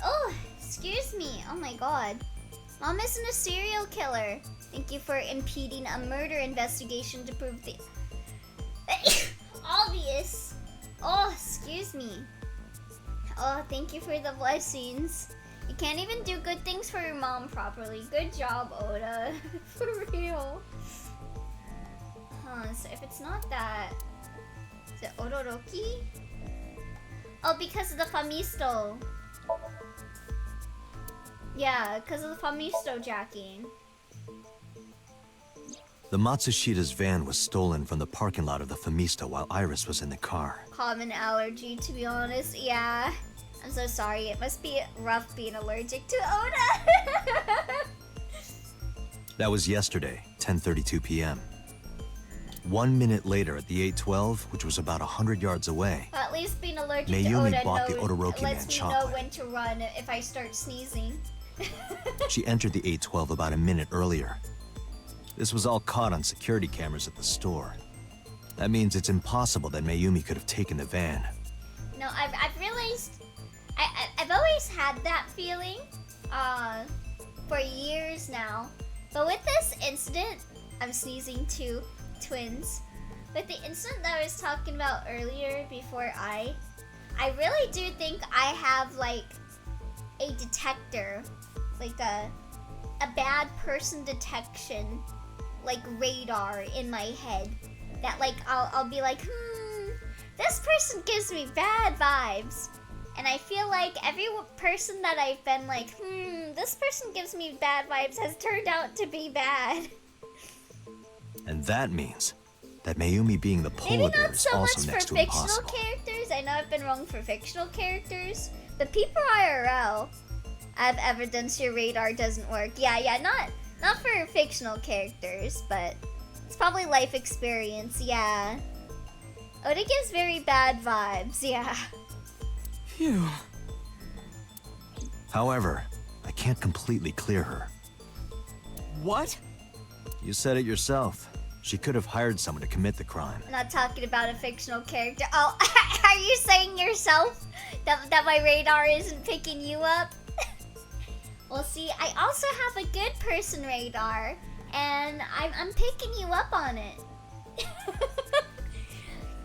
Oh, excuse me. Oh my god. Mom isn't a serial killer. Thank you for impeding a murder investigation to prove the obvious. Oh, excuse me. Oh, thank you for the blessings. You can't even do good things for your mom properly. Good job, Oda. For real. Huh, so if it's not that... Is it Odoroki? Oh, because of the Famisto. Yeah, because of the Famisto jacking. the Matsushita's van was stolen from the parking lot of the Famisto while Iris was in the car. Common allergy, to be honest. Yeah. I'm so sorry. It must be rough being allergic to Oda. That was yesterday, 10:32 p.m. 1 minute later at the 812, which was about 100 yards away, Well, at least being allergic Mayumi to Oda bought the Odoroki lets Man me chocolate. know when to run if I start sneezing. She entered the 812 about a minute earlier. This was all caught on security cameras at the store. That means it's impossible that Mayumi could have taken the van. No, I've realized I've always had that feeling for years now. But with this incident, I'm sneezing too, twins. With the incident that I was talking about earlier before I really do think I have like a detector, like a bad person detection, like radar in my head. That like I'll be like, this person gives me bad vibes. And I feel like every person that I've been like, this person gives me bad vibes has turned out to be bad. And that means that Mayumi being the Maybe polar bear not is so much also for next to fictional impossible. characters. I know I've been wrong for fictional characters. But people IRL, I have evidence your radar doesn't work. Yeah, not for fictional characters, but it's probably life experience, yeah. Oda gives very bad vibes, yeah. Phew. However, I can't completely clear her. What? You said it yourself. She could have hired someone to commit the crime. I'm not talking about a fictional character. Oh, are you saying yourself that my radar isn't picking you up? Well, see, I also have a good person radar, and I'm picking you up on it.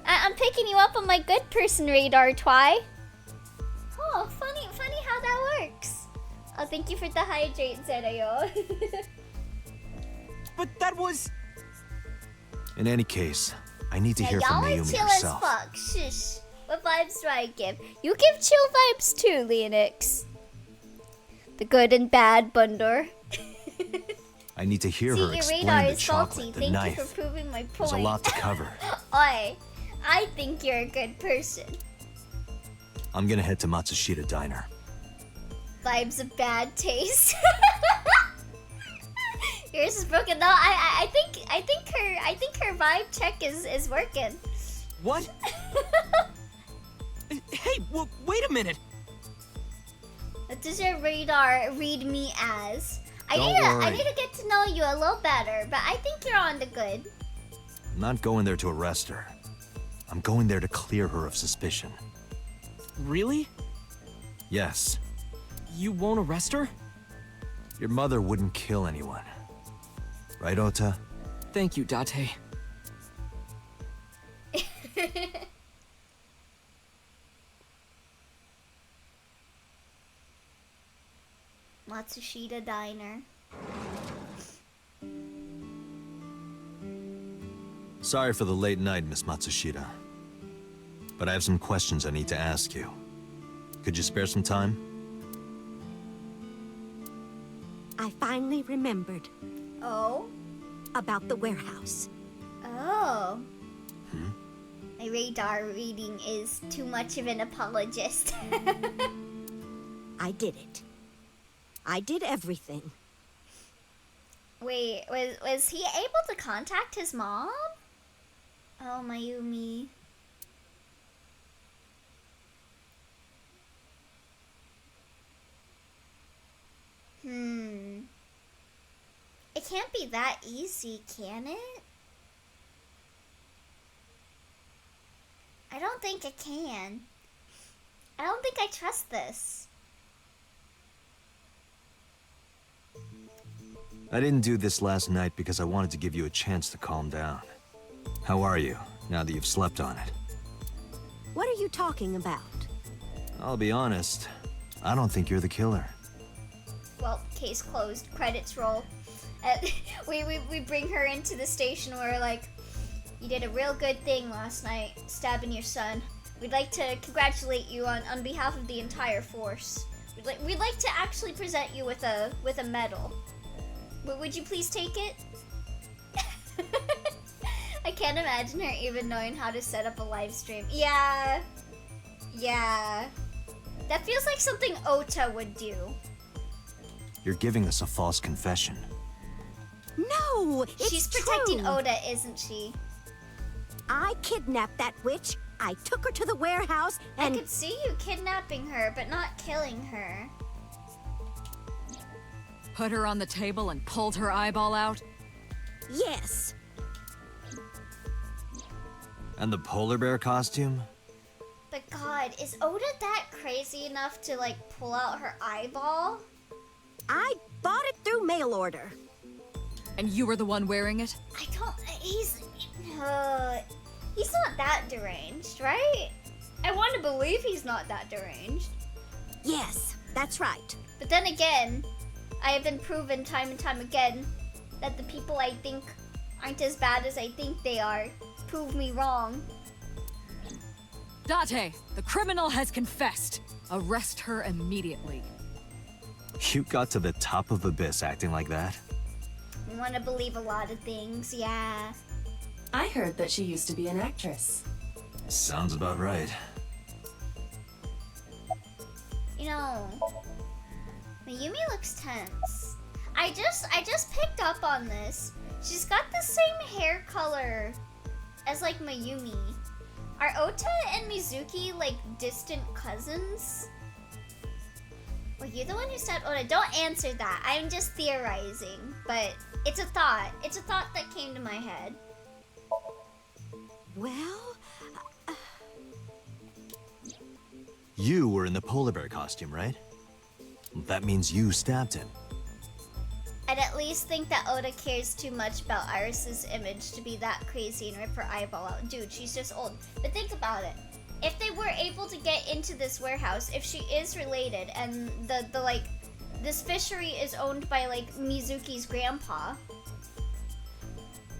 I'm picking you up on my good person radar, Twy. Oh, funny how that works. Oh, thank you for the hydrate, Zerayo. But that was... In any case, I need to hear y'all from are Mayumi chill herself. as fuck. Shush. What vibes do I give? You give chill vibes too, Leonix. The good and bad Bundor. I need to hear See, her your explain radar the is faulty. chocolate, the Thank knife. you for proving my point. There's a lot to cover. Oi, I think you're a good person. I'm gonna head to Matsushita Diner. Vibes of bad taste. Yours is broken. No, I think her vibe check is working. What? Hey, wait a minute. What does your radar read me as? I Don't need to get to know you a little better, but I think you're on the good. I'm not going there to arrest her. I'm going there to clear her of suspicion. Really? Yes, You won't arrest her? your mother wouldn't kill anyone. Right, Ota? Thank you, Date. Matsushita Diner. Sorry for the late night, Miss Matsushita. But I have some questions I need to ask you. Could you spare some time? I finally remembered Oh? about the warehouse. Oh. My radar reading is too much of an apologist. I did it. I did everything. Wait, was he able to contact his mom? Oh, Mayumi. It can't be that easy, can it? I don't think it can. I don't think I trust this. I didn't do this last night because I wanted to give you a chance to calm down. How are you, now that you've slept on it? What are you talking about? I'll be honest, I don't think you're the killer. Well, case closed. Credits roll. We bring her into the station where we're like, you did a real good thing last night, stabbing your son. We'd like to congratulate you on behalf of the entire force. We'd like to actually present you with a medal. Would you please take it? I can't imagine her even knowing how to set up a live stream. Yeah. That feels like something Ota would do. You're giving us a false confession. No, it's She's protecting true. Oda, isn't she? I kidnapped that witch. I took her to the warehouse I and could see you kidnapping her, but not killing her. Put her on the table and pulled her eyeball out? yes, And the polar bear costume? But God, is Oda that crazy enough to like pull out her eyeball? I bought it through mail order. And you were the one wearing it? I don't. He's not that deranged, right? I want to believe he's not that deranged. Yes, that's right. But then again, I have been proven time and time again that the people I think aren't as bad as I think they are prove me wrong. Date, the criminal has confessed. Arrest her immediately. You got to the top of Abyss acting like that? We want to believe a lot of things, yeah. I heard that she used to be an actress. Sounds about right. You know, Mayumi looks tense. I just picked up on this. She's got the same hair color as like Mayumi. Are Ota and Mizuki like distant cousins? Were you the one who said Ota? Don't answer that. I'm just theorizing. But It's a thought. It's a thought that came to my head. Well, You were in the polar bear costume, right? That means you stabbed him. I'd at least think that Oda cares too much about Iris's image to be that crazy and rip her eyeball out. Dude, she's just old. But think about it. If they were able to get into this warehouse, if she is related, and the like, this fishery is owned by like Mizuki's grandpa,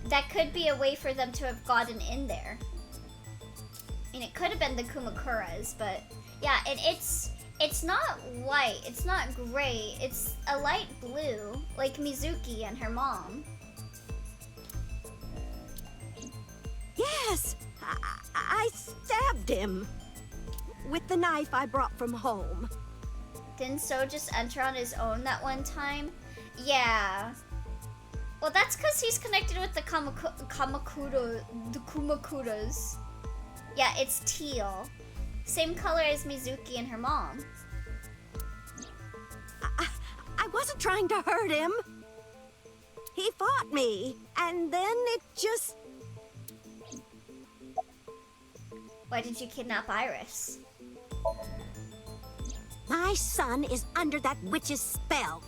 that could be a way for them to have gotten in there. I mean, it could have been the Kumakuras, but yeah, and it's not white, it's not gray, it's a light blue, like Mizuki and her mom. yes, I stabbed him with the knife I brought from home. Didn't So just enter on his own that one time? Yeah. Well, that's because he's connected with the Kumakuras. Yeah, it's teal. Same color as Mizuki and her mom. I wasn't trying to hurt him. He fought me, and then it just... Why did you kidnap Iris? My son is under that witch's spell.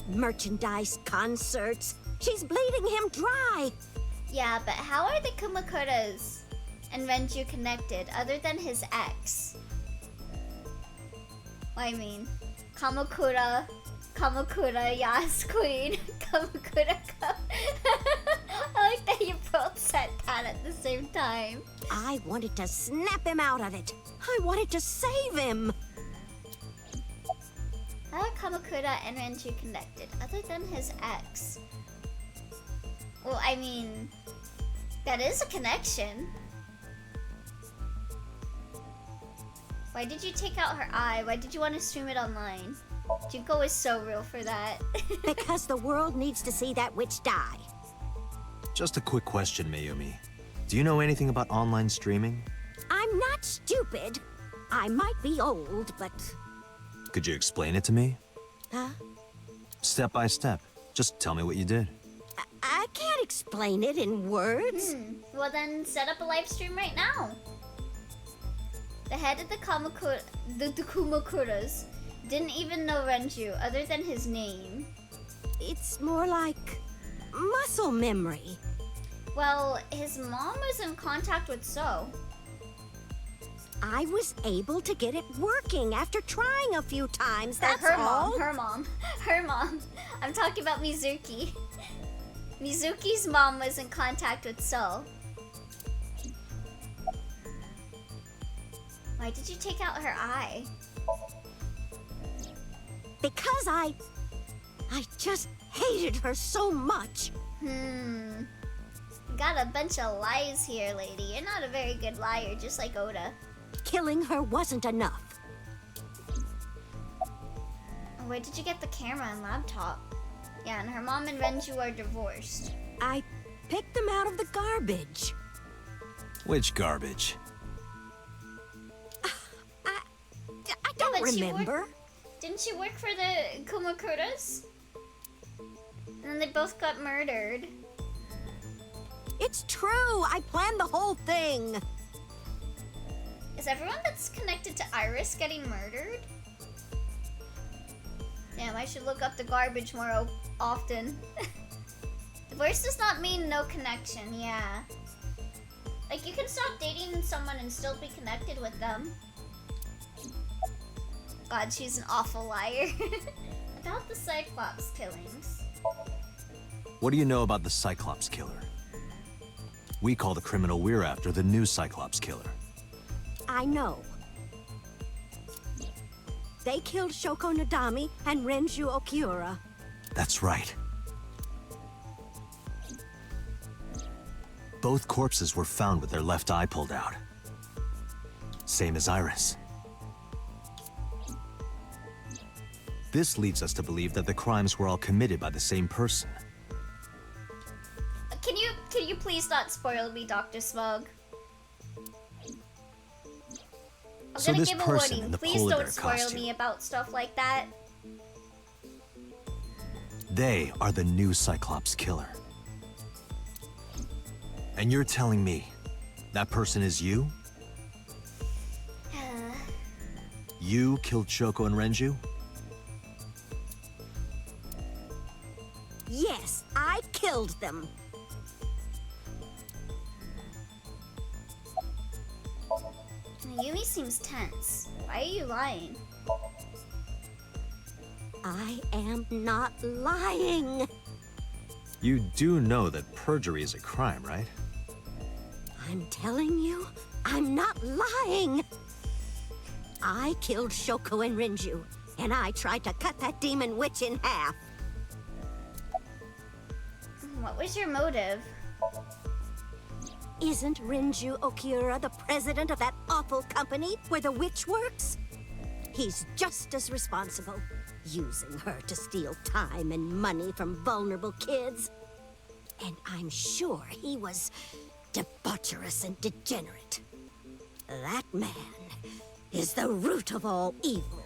Merchandise, concerts. She's bleeding him dry. Yeah, but how are the Kumakuras and Renju connected other than his ex? I mean, Kamakura, yes, queen. Kamakura, I like that you both said that at the same time. I wanted to snap him out of it. I wanted to save him. How are Kamakura and Renju connected other than his ex? Well, I mean, that is a connection. Why did you take out her eye? Why did you want to stream it online? Junko is so real for that. Because the world needs to see that witch die. Just a quick question, Mayumi. Do you know anything about online streaming? I'm not stupid. I might be old, but... Could you explain it to me? Huh? Step by step. Just tell me what you did. I can't explain it in words. Well then, set up a live stream right now. The head of the Kumakuras didn't even know Renju other than his name. It's more like muscle memory. Well, his mom was in contact with So. I was able to get it working after trying a few times, that's her all. mom. I'm talking about Mizuki. Mizuki's mom was in contact with So. Why did you take out her eye? Because I just hated her so much. You got a bunch of lies here, lady. You're not a very good liar, just like Oda. Killing her wasn't enough. Where did you get the camera and laptop? Yeah, and her mom and Renju are divorced. I picked them out of the garbage. Which garbage? I don't but remember. Didn't she work for the Kumakuras? And then they both got murdered. It's true. I planned the whole thing. Is everyone that's connected to Iris getting murdered? Damn, I should look up the garbage more often. Divorce does not mean no connection, yeah. Like, you can stop dating someone and still be connected with them. God, she's an awful liar. About the Cyclops killings. What do you know about the Cyclops killer? We call the criminal we're after the new Cyclops killer. I know. They killed Shoko Nadami and Renju Okiura. That's right. Both corpses were found with their left eye pulled out. Same as Iris. This leads us to believe that the crimes were all committed by the same person. Can you please not spoil me, Dr. Smug? I'm So gonna this give a person warning. in the Please polar don't bear spoil costume. me about stuff like that. They are the new Cyclops killer. And you're telling me that person is you? You killed Shoko and Renju? Yes, I killed them. Yumi seems tense. Why are you lying? I am not lying. You do know that perjury is a crime, right? I'm telling you, I'm not lying. I killed Shoko and Renju, and I tried to cut that demon witch in half. What was your motive? Isn't Renju Okiura the president of that awful company where the witch works? He's just as responsible, using her to steal time and money from vulnerable kids. And I'm sure he was debaucherous and degenerate. That man is the root of all evil.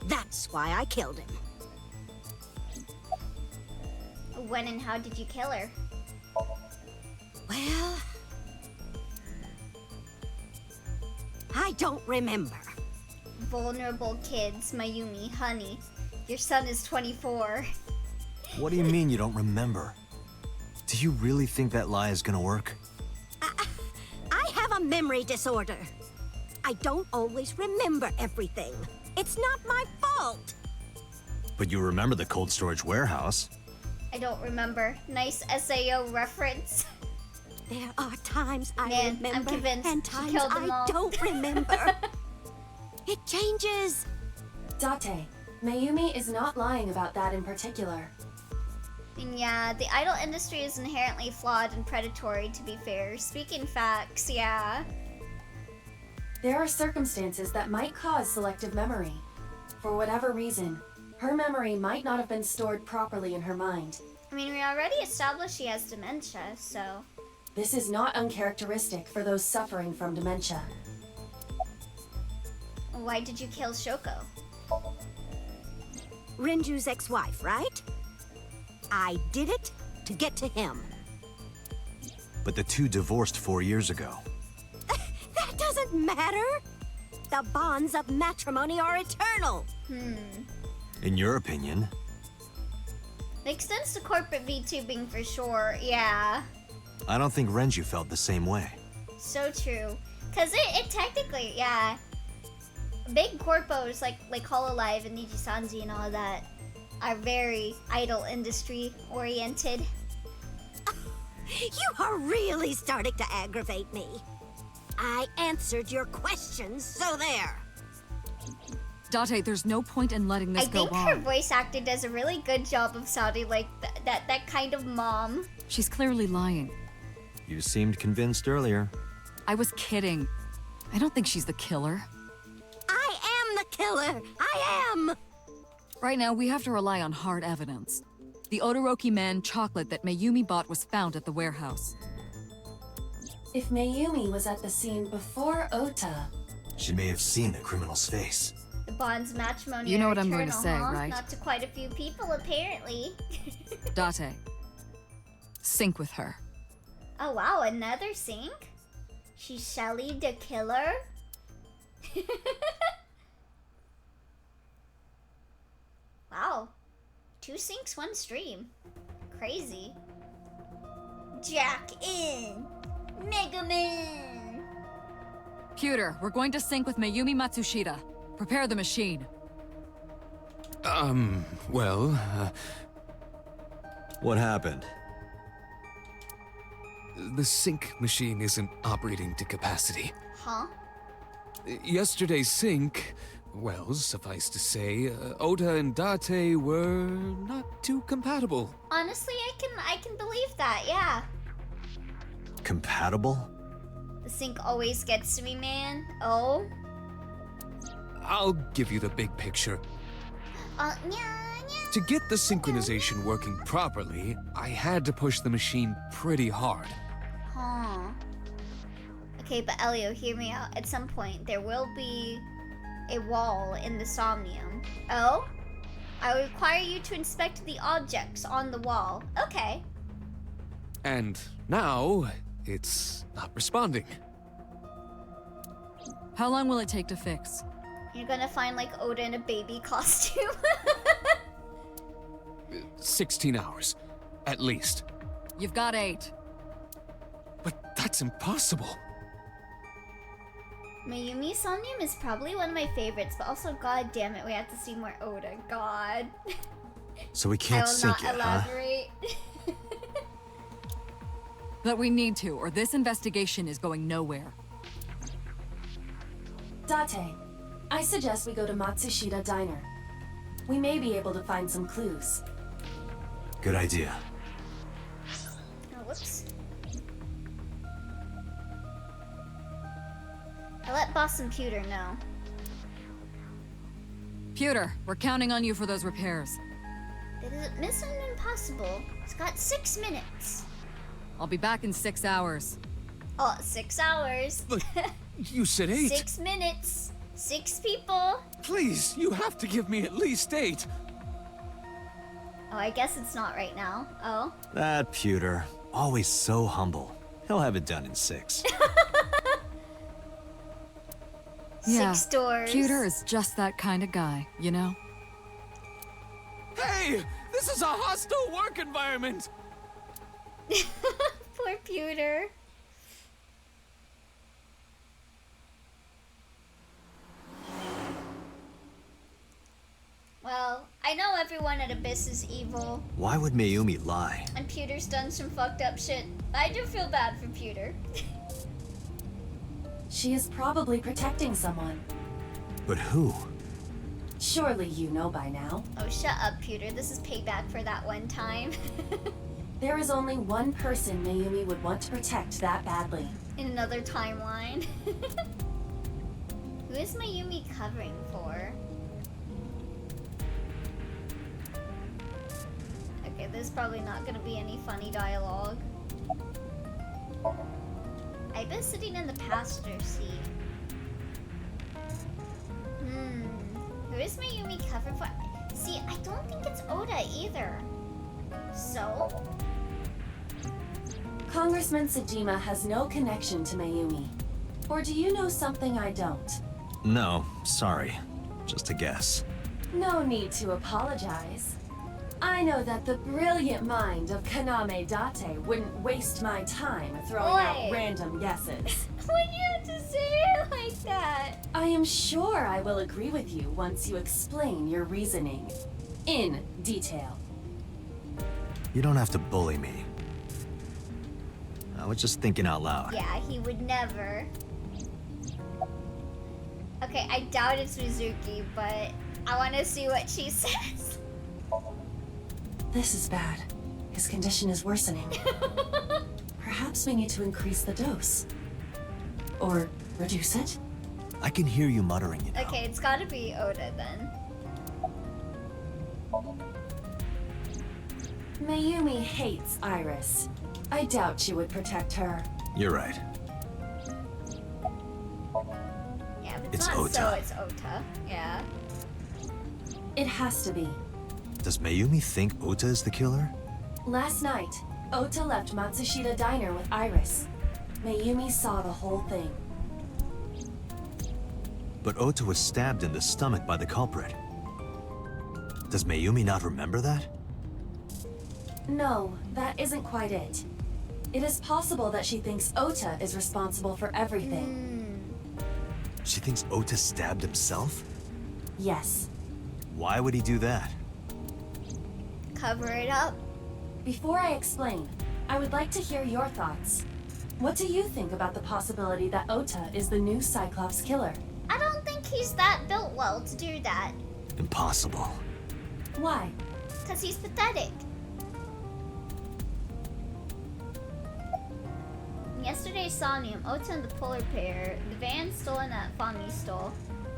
That's why I killed him. When and how did you kill her? Well, I don't remember. Vulnerable kids, Mayumi, honey. Your son is 24. What do you mean you don't remember? Do you really think that lie is gonna work? I have a memory disorder. I don't always remember everything. It's not my fault. But you remember the cold storage warehouse. I don't remember. Nice SAO reference. There are times I Man, I'm remember convinced and she times killed them I all. don't remember. It changes. Date, Mayumi is not lying about that in particular. And yeah, the idol industry is inherently flawed and predatory, to be fair. Speaking facts, yeah. There are circumstances that might cause selective memory. For whatever reason, her memory might not have been stored properly in her mind. I mean, we already established she has dementia, so... This is not uncharacteristic for those suffering from dementia. Why did you kill Shoko? Renju's ex-wife, right? I did it to get to him. But the two divorced 4 years ago. That doesn't matter. The bonds of matrimony are eternal. In your opinion, Makes sense to corporate VTubing for sure, yeah. I don't think Renju felt the same way. So true. Cause it technically, yeah. Big corpos like Hololive and Nijisanji and all that are very idol industry oriented. You are really starting to aggravate me. I answered your questions, so there. Date, there's no point in letting this I go think her on. voice actor does a really good job of sounding like that kind of mom. She's clearly lying. You seemed convinced earlier. I was kidding. I don't think she's the killer. I am the killer. I am. Right now, we have to rely on hard evidence. The Odoroki Man chocolate that Mayumi bought was found at the warehouse. If Mayumi was at the scene before Ota, She may have seen the criminal's face. The bonds of matrimony. You know are what I'm going to eternal, say, huh? right? Not to quite a few people, apparently. Date. Sync with her. Oh wow, another sync? She's Shelly the killer? Wow. 2 syncs, 1 stream. Crazy. Jack in! Mega Man! Pewter, we're going to sync with Mayumi Matsushita. Prepare the machine. What happened? The sync machine isn't operating to capacity. Huh? Yesterday's sync, well, suffice to say, Ota and Date were not too compatible. Honestly, I can believe that, yeah. Compatible? The sync always gets to me, man. Oh? I'll give you the big picture. Yeah. To get the synchronization working properly, I had to push the machine pretty hard. Huh. Okay, but Elio, hear me out. At some point, there will be a wall in the Somnium. Oh? I require you to inspect the objects on the wall. Okay. And now, it's not responding. How long will it take to fix? You're gonna find like Oda in a baby costume. 16 hours, at least. You've got 8. But that's impossible. Mayumi Somnium is probably one of my favorites, but also, god damn it, we have to see more Oda. God. So we I can't will sink not it, huh? elaborate. But we need to, or this investigation is going nowhere. Date, I suggest we go to Matsushita Diner. We may be able to find some clues. Good idea. Oh, whoops. I let Boss and Pewter know. Pewter, we're counting on you for those repairs. It is Mission Impossible. It's got 6 minutes. I'll be back in 6 hours. Oh, 6 hours. But you said 8. 6 minutes. 6 people. Please, you have to give me at least 8. Oh, I guess it's not right now. Oh. That Pewter, always so humble. He'll have it done in 6. Yeah, 6 doors. Pewter is just that kind of guy, you know? Hey, this is a hostile work environment. Poor Pewter. Well, I know everyone at Abyss is evil, Why would Mayumi lie? and Pewter's done some fucked up shit. I do feel bad for Pewter. She is probably protecting someone. But who? Surely you know by now. Oh, shut up, Pewter. This is payback for that one time. There is only one person Mayumi would want to protect that badly. In another timeline. Who is Mayumi covering for? Okay, there's probably not gonna be any funny dialogue. I've been sitting in the passenger seat. Who is Mayumi covering for? See, I don't think it's Oda either. So? Congressman Sejima has no connection to Mayumi. Or do you know something I don't? No, sorry. Just a guess. No need to apologize. I know that the brilliant mind of Kaname Date wouldn't waste my time throwing out Oi. random guesses. Why'd you have to say it like that? I am sure I will agree with you once you explain your reasoning. In detail. You don't have to bully me. I was just thinking out loud. Yeah, he would never. Okay, I doubt it's Mizuki, but I want to see what she says. This is bad. His condition is worsening. Perhaps we need to increase the dose. Or reduce it? I can hear you muttering, you know. Okay, it's gotta be Oda then. Mayumi hates Iris. I doubt she would protect her. You're right. Yeah, if It's not Ota. so, it's Ota. Yeah. It has to be. Does Mayumi think Ota is the killer? Last night, Ota left Matsushita Diner with Iris. Mayumi saw the whole thing. But Ota was stabbed in the stomach by the culprit. Does Mayumi not remember that? No, that isn't quite it. It is possible that she thinks Ota is responsible for everything. She thinks Ota stabbed himself? Yes. Why would he do that? Cover it up. Before I explain, I would like to hear your thoughts. What do you think about the possibility that Ota is the new Cyclops killer? I don't think he's that built well to do that. Impossible. Why? Because he's pathetic. In yesterday's Somnium, Ota and the polar bear, the van stolen that Fami stole.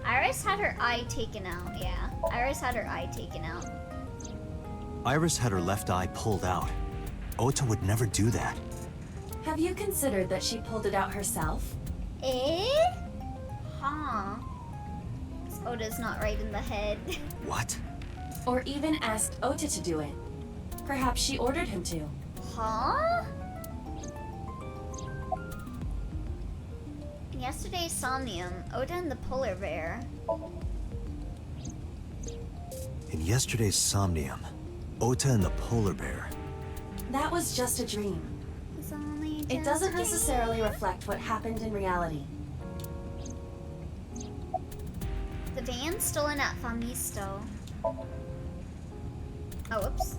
Iris had her eye taken out, yeah. Iris had her eye taken out. Iris had her left eye pulled out. Ota would never do that. Have you considered that she pulled it out herself? Eh? Huh. 'Cause Oda's not right in the head. What? Or even asked Ota to do it. Perhaps she ordered him to. Huh? In yesterday's Somnium, Ota and the polar bear. In yesterday's Somnium, Ota and the polar bear. That was just a dream. It's only It just doesn't a necessarily reflect what happened in reality. The van stolen at Famisto. Oh, whoops.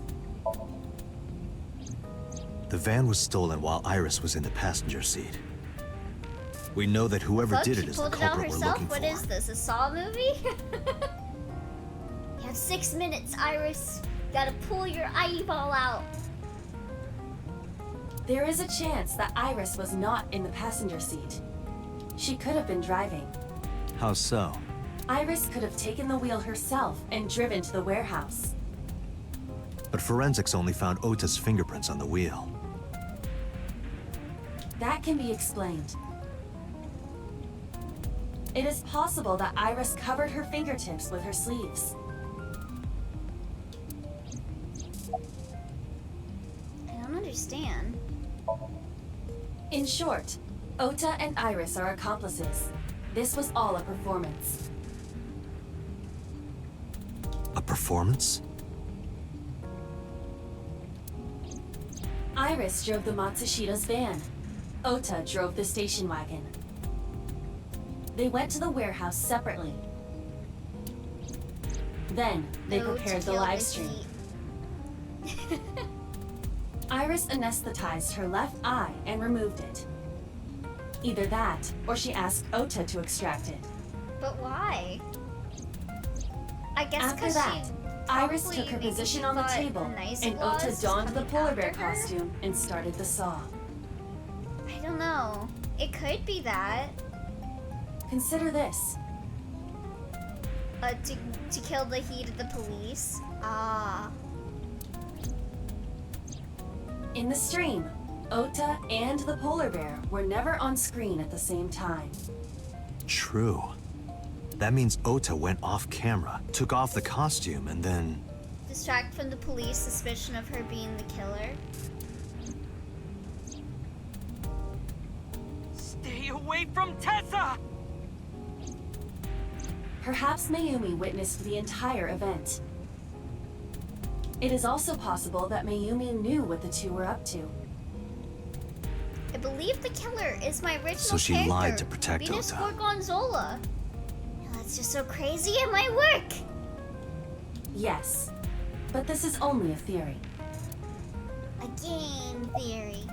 The van was stolen while Iris was in the passenger seat. We know that whoever Fuck, did she it is the pulled it out culprit we're herself? looking What for. is this, a Saw movie? You have 6 minutes, Iris. Gotta pull your eyeball out. There is a chance that Iris was not in the passenger seat. She could have been driving. How so? Iris could have taken the wheel herself and driven to the warehouse. But forensics only found Ota's fingerprints on the wheel. That can be explained. It is possible that Iris covered her fingertips with her sleeves. I don't understand. In short, Ota and Iris are accomplices. This was all a performance. A performance? Iris drove the Matsushida's van. Ota drove the station wagon. They went to the warehouse separately. Then, they No, prepared to the kill live the stream. heat. Iris anesthetized her left eye and removed it. Either that, or she asked Ota to extract it. But why? I guess After because that, she Iris probably took her maybe position she on the thought table, nice and it Ota was donned the coming polar bear after her? costume and started the saw. I don't know. It could be that. Consider this. To kill the heat of the police. Ah. In the stream, Ota and the polar bear were never on screen at the same time. True. That means Ota went off camera, took off the costume, and then... Distract from the police suspicion of her being the killer. Stay away from Tessa! Perhaps Mayumi witnessed the entire event. It is also possible that Mayumi knew what the two were up to. I believe the killer is my original So she character, lied to protect Venus Ota. Gorgonzola. That's just so crazy. It might work. Yes, but this is only a theory. A game theory.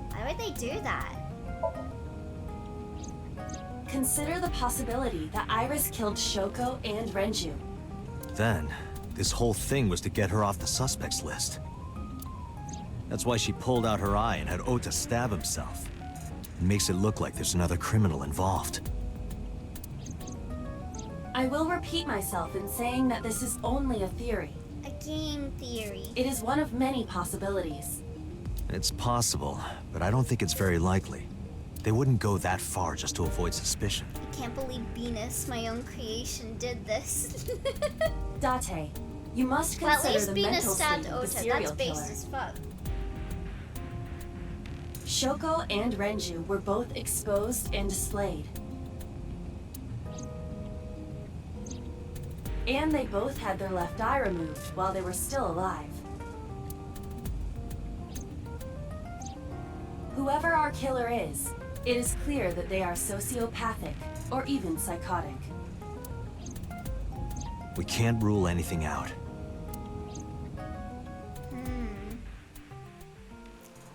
Why would they do that? Consider the possibility that Iris killed Shoko and Renju. Then, this whole thing was to get her off the suspects list. That's why she pulled out her eye and had Ota stab himself. It makes it look like there's another criminal involved. I will repeat myself in saying that this is only a theory. A game theory. It is one of many possibilities. It's possible, but I don't think it's very likely. They wouldn't go that far just to avoid suspicion. I can't believe Venus, my own creation, did this. Date, you must Well, at consider least the Venus mental stabbed state of the Ota. serial That's based killer. as fuck. Shoko and Renju were both exposed and displayed. And they both had their left eye removed while they were still alive. Whoever our killer is, it is clear that they are sociopathic or even psychotic. We can't rule anything out.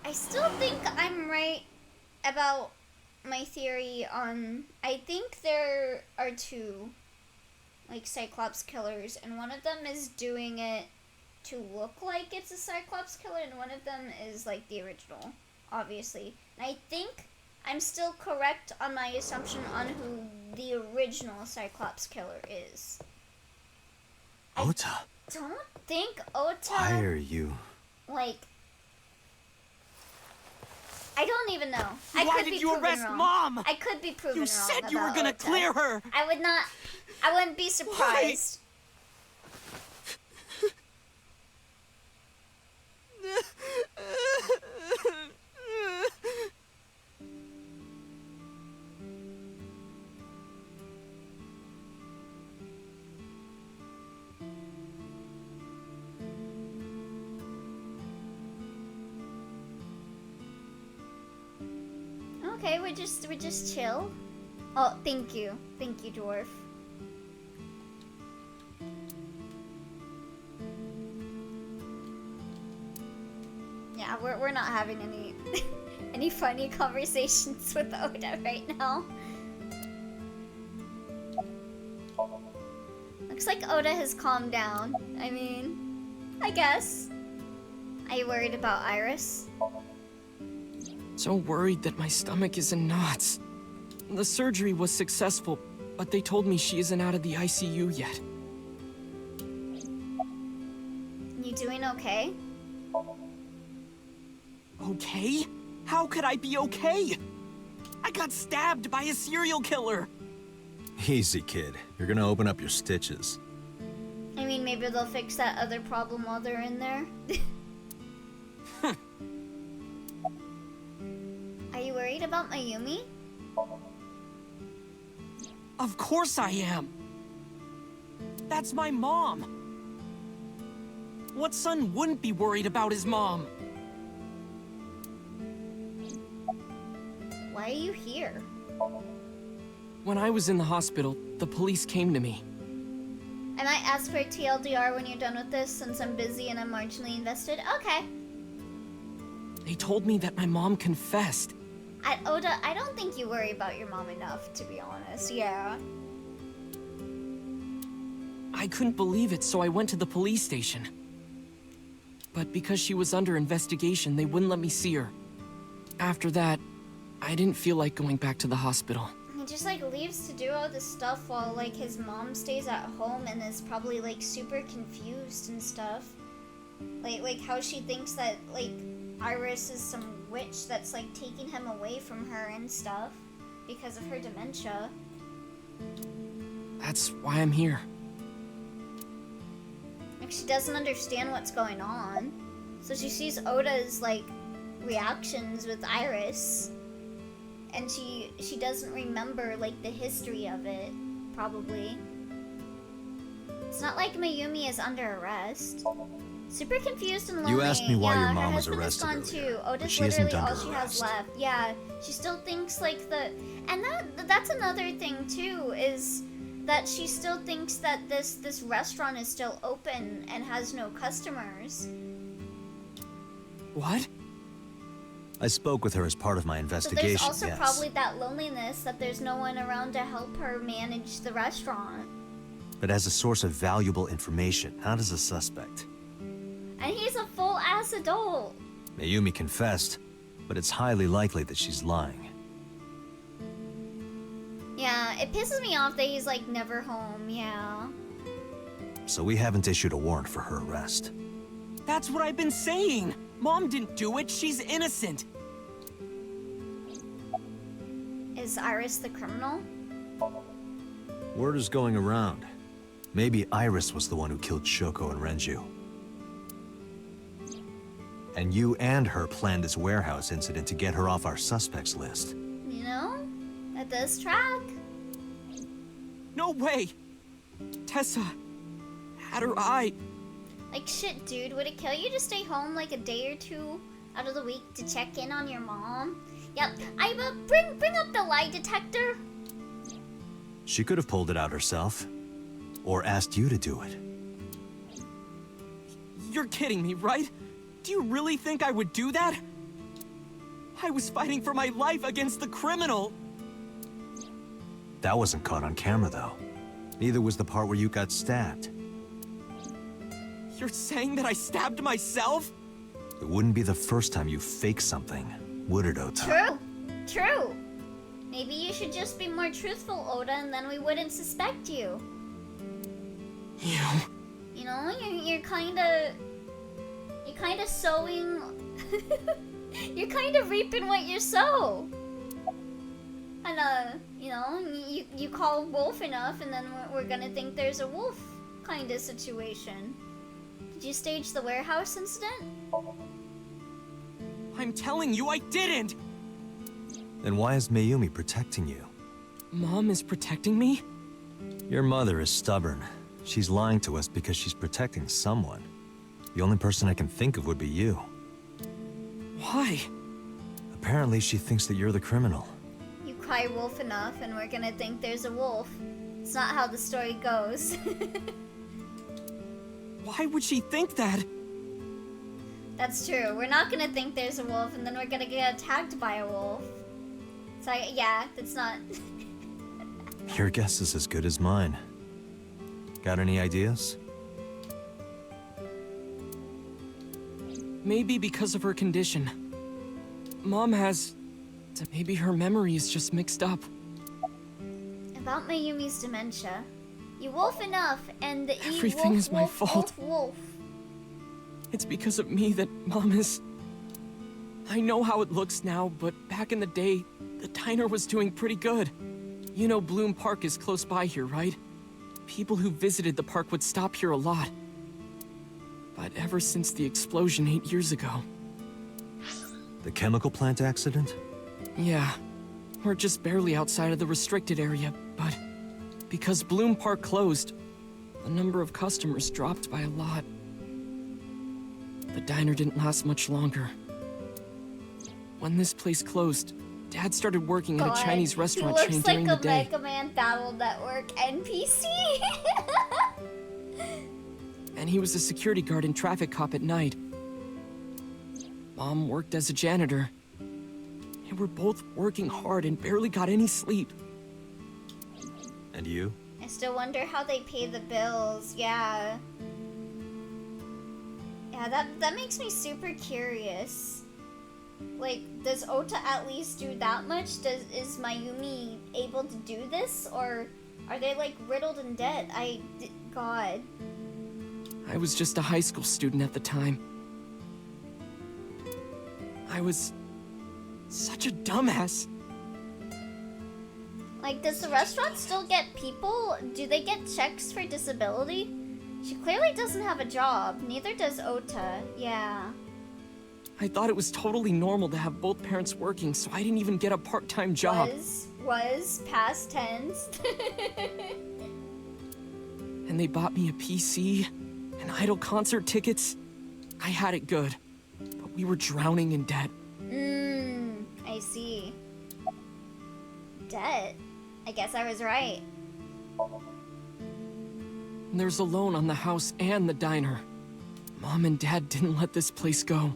I still think I'm right about my theory on... I think there are two, like, Cyclops killers, and one of them is doing it to look like it's a Cyclops killer, and one of them is, like, the original, obviously. And I think I'm still correct on my assumption on who the original Cyclops killer is. Ota? Don't think Ota... Why are you... like... I don't even know. I Why could did be you proven arrest wrong. Mom? I could be proven You wrong. said you were about gonna Ota. clear her. I wouldn't be surprised. Okay, we just chill. Oh, thank you, dwarf. Yeah, we're not having any any funny conversations with Oda right now. Looks like Oda has calmed down. I mean, I guess. Are you worried about Iris? So worried that my stomach is in knots. The surgery was successful, but they told me she isn't out of the ICU yet. You doing okay? Okay? How could I be okay? I got stabbed by a serial killer. Easy, kid. You're gonna open up your stitches. I mean, maybe they'll fix that other problem while they're in there. Are you worried about Mayumi? Of course I am. That's my mom. What son wouldn't be worried about his mom? Why are you here? When I was in the hospital, the police came to me. I might ask for a TLDR when you're done with this, since I'm busy and I'm marginally invested. Okay. They told me that my mom confessed. Oda, I don't think you worry about your mom enough, to be honest. Yeah. I couldn't believe it, so I went to the police station. But because she was under investigation, they wouldn't let me see her. After that, I didn't feel like going back to the hospital. He just like leaves to do all this stuff while like his mom stays at home and is probably like super confused and stuff. Like how she thinks that like Iris is some witch that's like taking him away from her and stuff because of her dementia. That's why I'm here. Like she doesn't understand what's going on. So she sees Oda's like reactions with Iris. And she doesn't remember like the history of it, probably. It's not like Mayumi is under arrest. Super confused and lonely. You asked me why yeah, your mom her was husband arrested is gone earlier, too. but Oda's she isn't literally all under she arrest. has left. Yeah, she still thinks like and that's another thing too, is that she still thinks that this restaurant is still open and has no customers. What? I spoke with her as part of my So investigation, there's also yes. probably that loneliness that there's no one around to help her manage the restaurant. But as a source of valuable information, not as a suspect. And he's a full-ass adult. Mayumi confessed, but it's highly likely that she's lying. Yeah, it pisses me off that he's like never home, yeah. So we haven't issued a warrant for her arrest. That's what I've been saying. Mom didn't do it. She's innocent. Is Iris the criminal? Word is going around. Maybe Iris was the one who killed Shoko and Renju. And you and her planned this warehouse incident to get her off our suspects list. You know? That does track. No way. Tessa had her eye. Like, shit, dude, would it kill you to stay home like a day or two out of the week to check in on your mom? Yep, bring up the lie detector. She could have pulled it out herself. Or asked you to do it. You're kidding me, right? Do you really think I would do that? I was fighting for my life against the criminal. That wasn't caught on camera, though. Neither was the part where you got stabbed. You're saying that I stabbed myself? It wouldn't be the first time you faked something, would it, Ota? True. Maybe you should just be more truthful, Oda, and then we wouldn't suspect you. You know, you're kinda sowing. You're kinda reaping what you sow. And you know, you call wolf enough, and then we're gonna think there's a wolf kinda situation. Did you stage the warehouse incident? I'm telling you, I didn't! Then why is Mayumi protecting you? Mom is protecting me? Your mother is stubborn. She's lying to us because she's protecting someone. The only person I can think of would be you. Why? Apparently she thinks that you're the criminal. You cry wolf enough and we're gonna think there's a wolf. It's not how the story goes. Why would she think that? That's true. We're not gonna think there's a wolf and then we're gonna get attacked by a wolf. So yeah, that's not... Your guess is as good as mine. Got any ideas? Maybe because of her condition. Mom has... Maybe her memory is just mixed up. About Mayumi's dementia. You wolf enough and the Everything wolf, is my wolf, fault. Wolf, wolf. It's because of me that Mom is... I know how it looks now, but back in the day, the diner was doing pretty good. You know Bloom Park is close by here, right? People who visited the park would stop here a lot. But ever since the explosion 8 years ago... The chemical plant accident? Yeah, we're just barely outside of the restricted area, but... because Bloom Park closed, the number of customers dropped by a lot. The diner didn't last much longer. When this place closed, Dad started working at a Chinese restaurant chain during the day. He looks like a Mega Man Battle Network NPC. And he was a security guard and traffic cop at night. Mom worked as a janitor. They were both working hard and barely got any sleep. And you? I still wonder how they pay the bills. Yeah. Yeah, that makes me super curious. Like, does Ota at least do that much? Is Mayumi able to do this? Or are they, like, riddled in debt? God. I was just a high school student at the time. I was such a dumbass. Like, does the restaurant still get people? Do they get checks for disability? She clearly doesn't have a job. Neither does Ota. Yeah. I thought it was totally normal to have both parents working, so I didn't even get a part-time job. Was past tense. And they bought me a PC and Idol concert tickets. I had it good, but we were drowning in debt. I see. Debt? I guess I was right. And there's a loan on the house and the diner. Mom and Dad didn't let this place go.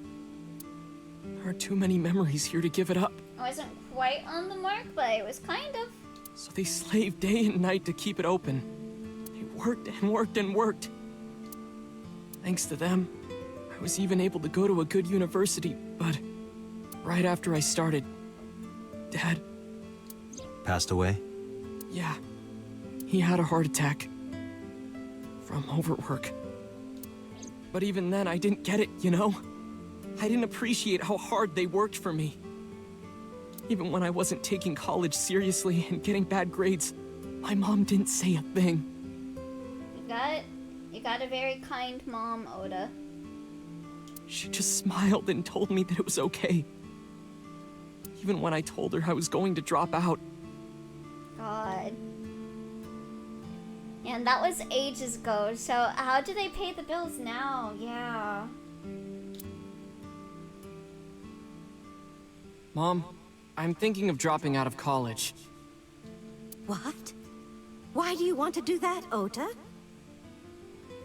There are too many memories here to give it up. I wasn't quite on the mark, but it was kind of. So they slaved day and night to keep it open. They worked and worked and worked. Thanks to them, I was even able to go to a good university, but right after I started, Dad... Passed away? Yeah. He had a heart attack. From overwork. But even then, I didn't get it, you know? I didn't appreciate how hard they worked for me. Even when I wasn't taking college seriously and getting bad grades, my mom didn't say a thing. You got a very kind mom, Oda. She just smiled and told me that it was okay. Even when I told her I was going to drop out. God. And that was ages ago, so how do they pay the bills now? Yeah. Mom, I'm thinking of dropping out of college. What? Why do you want to do that, Ota?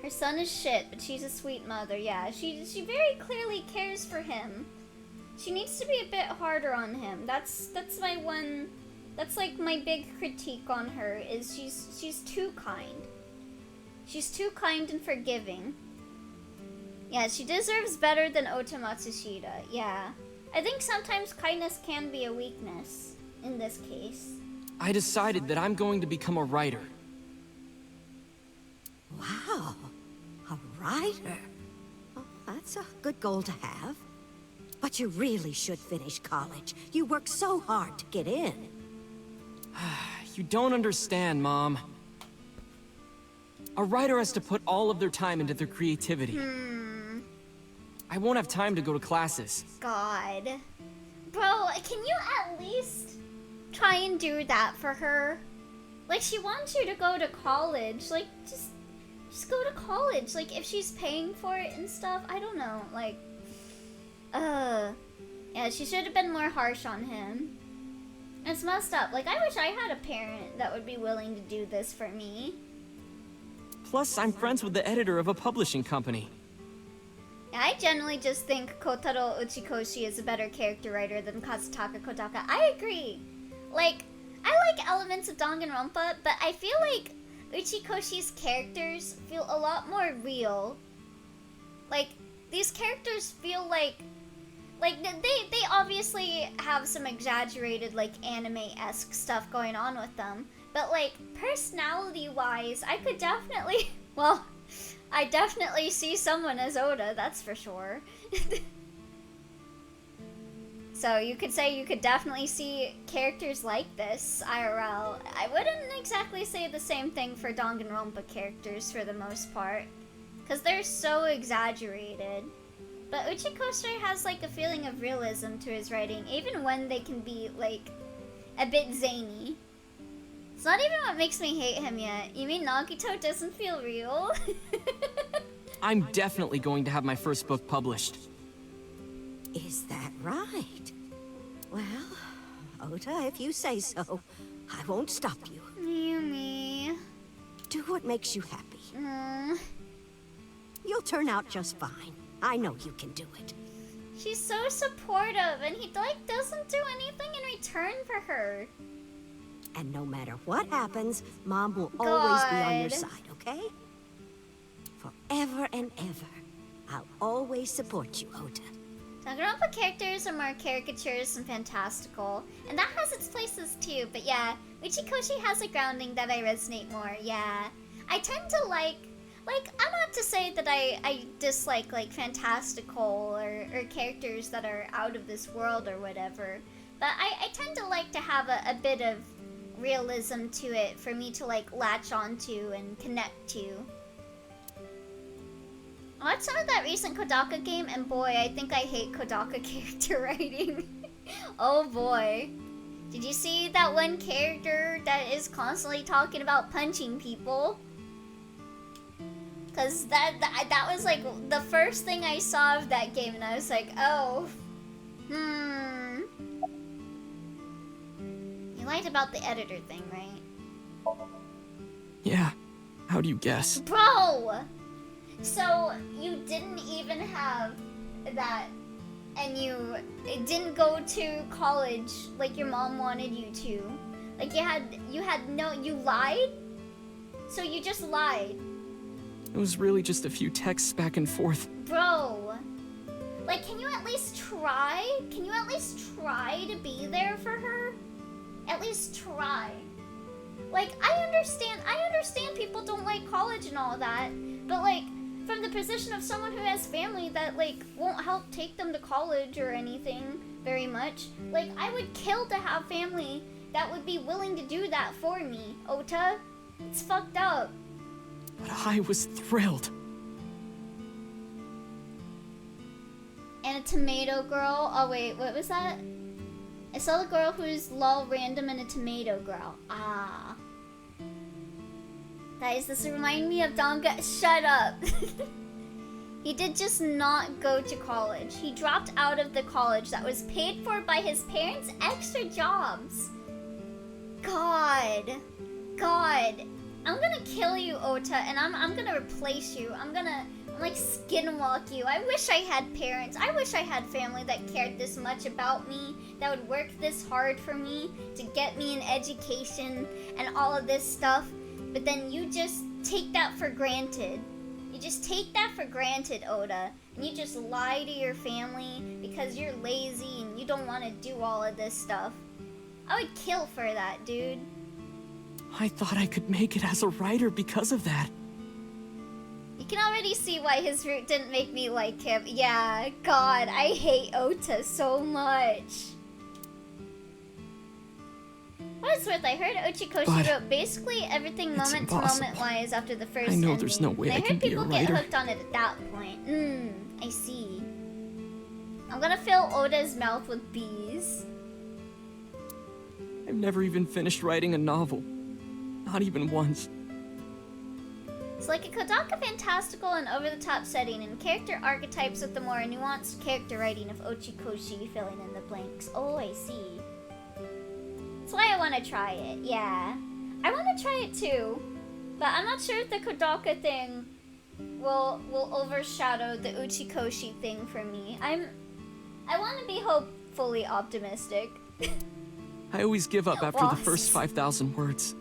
Her son is shit, but she's a sweet mother, yeah. She very clearly cares for him. She needs to be a bit harder on him. That's my one... That's like my big critique on her, is she's too kind. She's too kind and forgiving. Yeah, she deserves better than Ota Matsushita, yeah. I think sometimes kindness can be a weakness, in this case. I decided that I'm going to become a writer. Wow, a writer. Oh, that's a good goal to have. But you really should finish college. You work so hard to get in. You don't understand, Mom. A writer has to put all of their time into their creativity. I won't have time to go to classes. God. Bro, can you at least try and do that for her? Like, she wants you to go to college. Like, just go to college. Like, if she's paying for it and stuff, I don't know. Like, Yeah, she should have been more harsh on him. It's messed up. Like, I wish I had a parent that would be willing to do this for me. Plus, I'm friends with the editor of a publishing company. I generally just think Kotaro Uchikoshi is a better character writer than Kazutaka Kodaka. I agree. Like, I like elements of Danganronpa, but I feel like Uchikoshi's characters feel a lot more real. Like, these characters feel like they obviously have some exaggerated, like, anime-esque stuff going on with them. But, like, personality-wise, I could definitely, well, I definitely see someone as Oda, that's for sure. So you could say you could definitely see characters like this, IRL. I wouldn't exactly say the same thing for Danganronpa characters for the most part, because they're so exaggerated. But Uchikoshi has like a feeling of realism to his writing, even when they can be like a bit zany. It's not even what makes me hate him yet. You mean Nagito doesn't feel real? I'm definitely going to have my first book published. Is that right? Well, Ota, if you say so, I won't stop you. Yumi. Do what makes you happy. You'll turn out just fine. I know you can do it. She's so supportive, and he like doesn't do anything in return for her. And no matter what happens, Mom will always be on your God. side, okay? Forever and ever, I'll always support you, Ota. Danganronpa characters are more caricatures and fantastical, and that has its places too, but yeah, Uchikoshi has a grounding that I resonate more, yeah. I tend to like, I'm not to say that I dislike, like, fantastical or characters that are out of this world or whatever, but I tend to like to have a bit of realism to it for me to, like, latch onto and connect to. I watched some of that recent Kodaka game, and boy, I think I hate Kodaka character writing. Oh boy. Did you see that one character that is constantly talking about punching people? Cause that was like the first thing I saw of that game, and I was like, oh, You lied about the editor thing, right? Yeah, how do you guess? Bro! So, you didn't even have that, and you didn't go to college like your mom wanted you to. Like, you lied? So you just lied. It was really just a few texts back and forth. Bro! Like, can you at least try? Can you at least try to be there for her? At least try. Like, I understand people don't like college and all that, but like, from the position of someone who has family that like won't help take them to college or anything very much, like, I would kill to have family that would be willing to do that for me, Ota. It's fucked up. But I was thrilled. And a tomato girl. Oh wait, what was that? I saw the girl who's lol random and a tomato girl. Ah. Guys, this remind me of Donga. Shut up. He did just not go to college. He dropped out of the college that was paid for by his parents' extra jobs. God. I'm gonna kill you, Ota, and I'm gonna replace you. I'm like skinwalk you. I wish I had parents. I wish I had family that cared this much about me, that would work this hard for me to get me an education and all of this stuff. But then you just take that for granted. You just take that for granted, Oda. And you just lie to your family because you're lazy and you don't want to do all of this stuff. I would kill for that, dude. I thought I could make it as a writer because of that. You can already see why his route didn't make me like him. Yeah, God, I hate Ota so much. What is worth, I heard Uchikoshi wrote basically everything moment to moment wise after the first ending. I know there's no way I can be a writer. I heard people get hooked on it at that point. I see. I'm gonna fill Oda's mouth with bees. I've never even finished writing a novel. Not even once. It's like a Kodaka fantastical and over-the-top setting, and character archetypes with the more nuanced character writing of Ochikoshi filling in the blanks. Oh, I see. That's why I want to try it, yeah. I want to try it too, but I'm not sure if the Kodaka thing will overshadow the Uchikoshi thing for me. I want to be hopefully optimistic. I always give up after the first 5,000 words.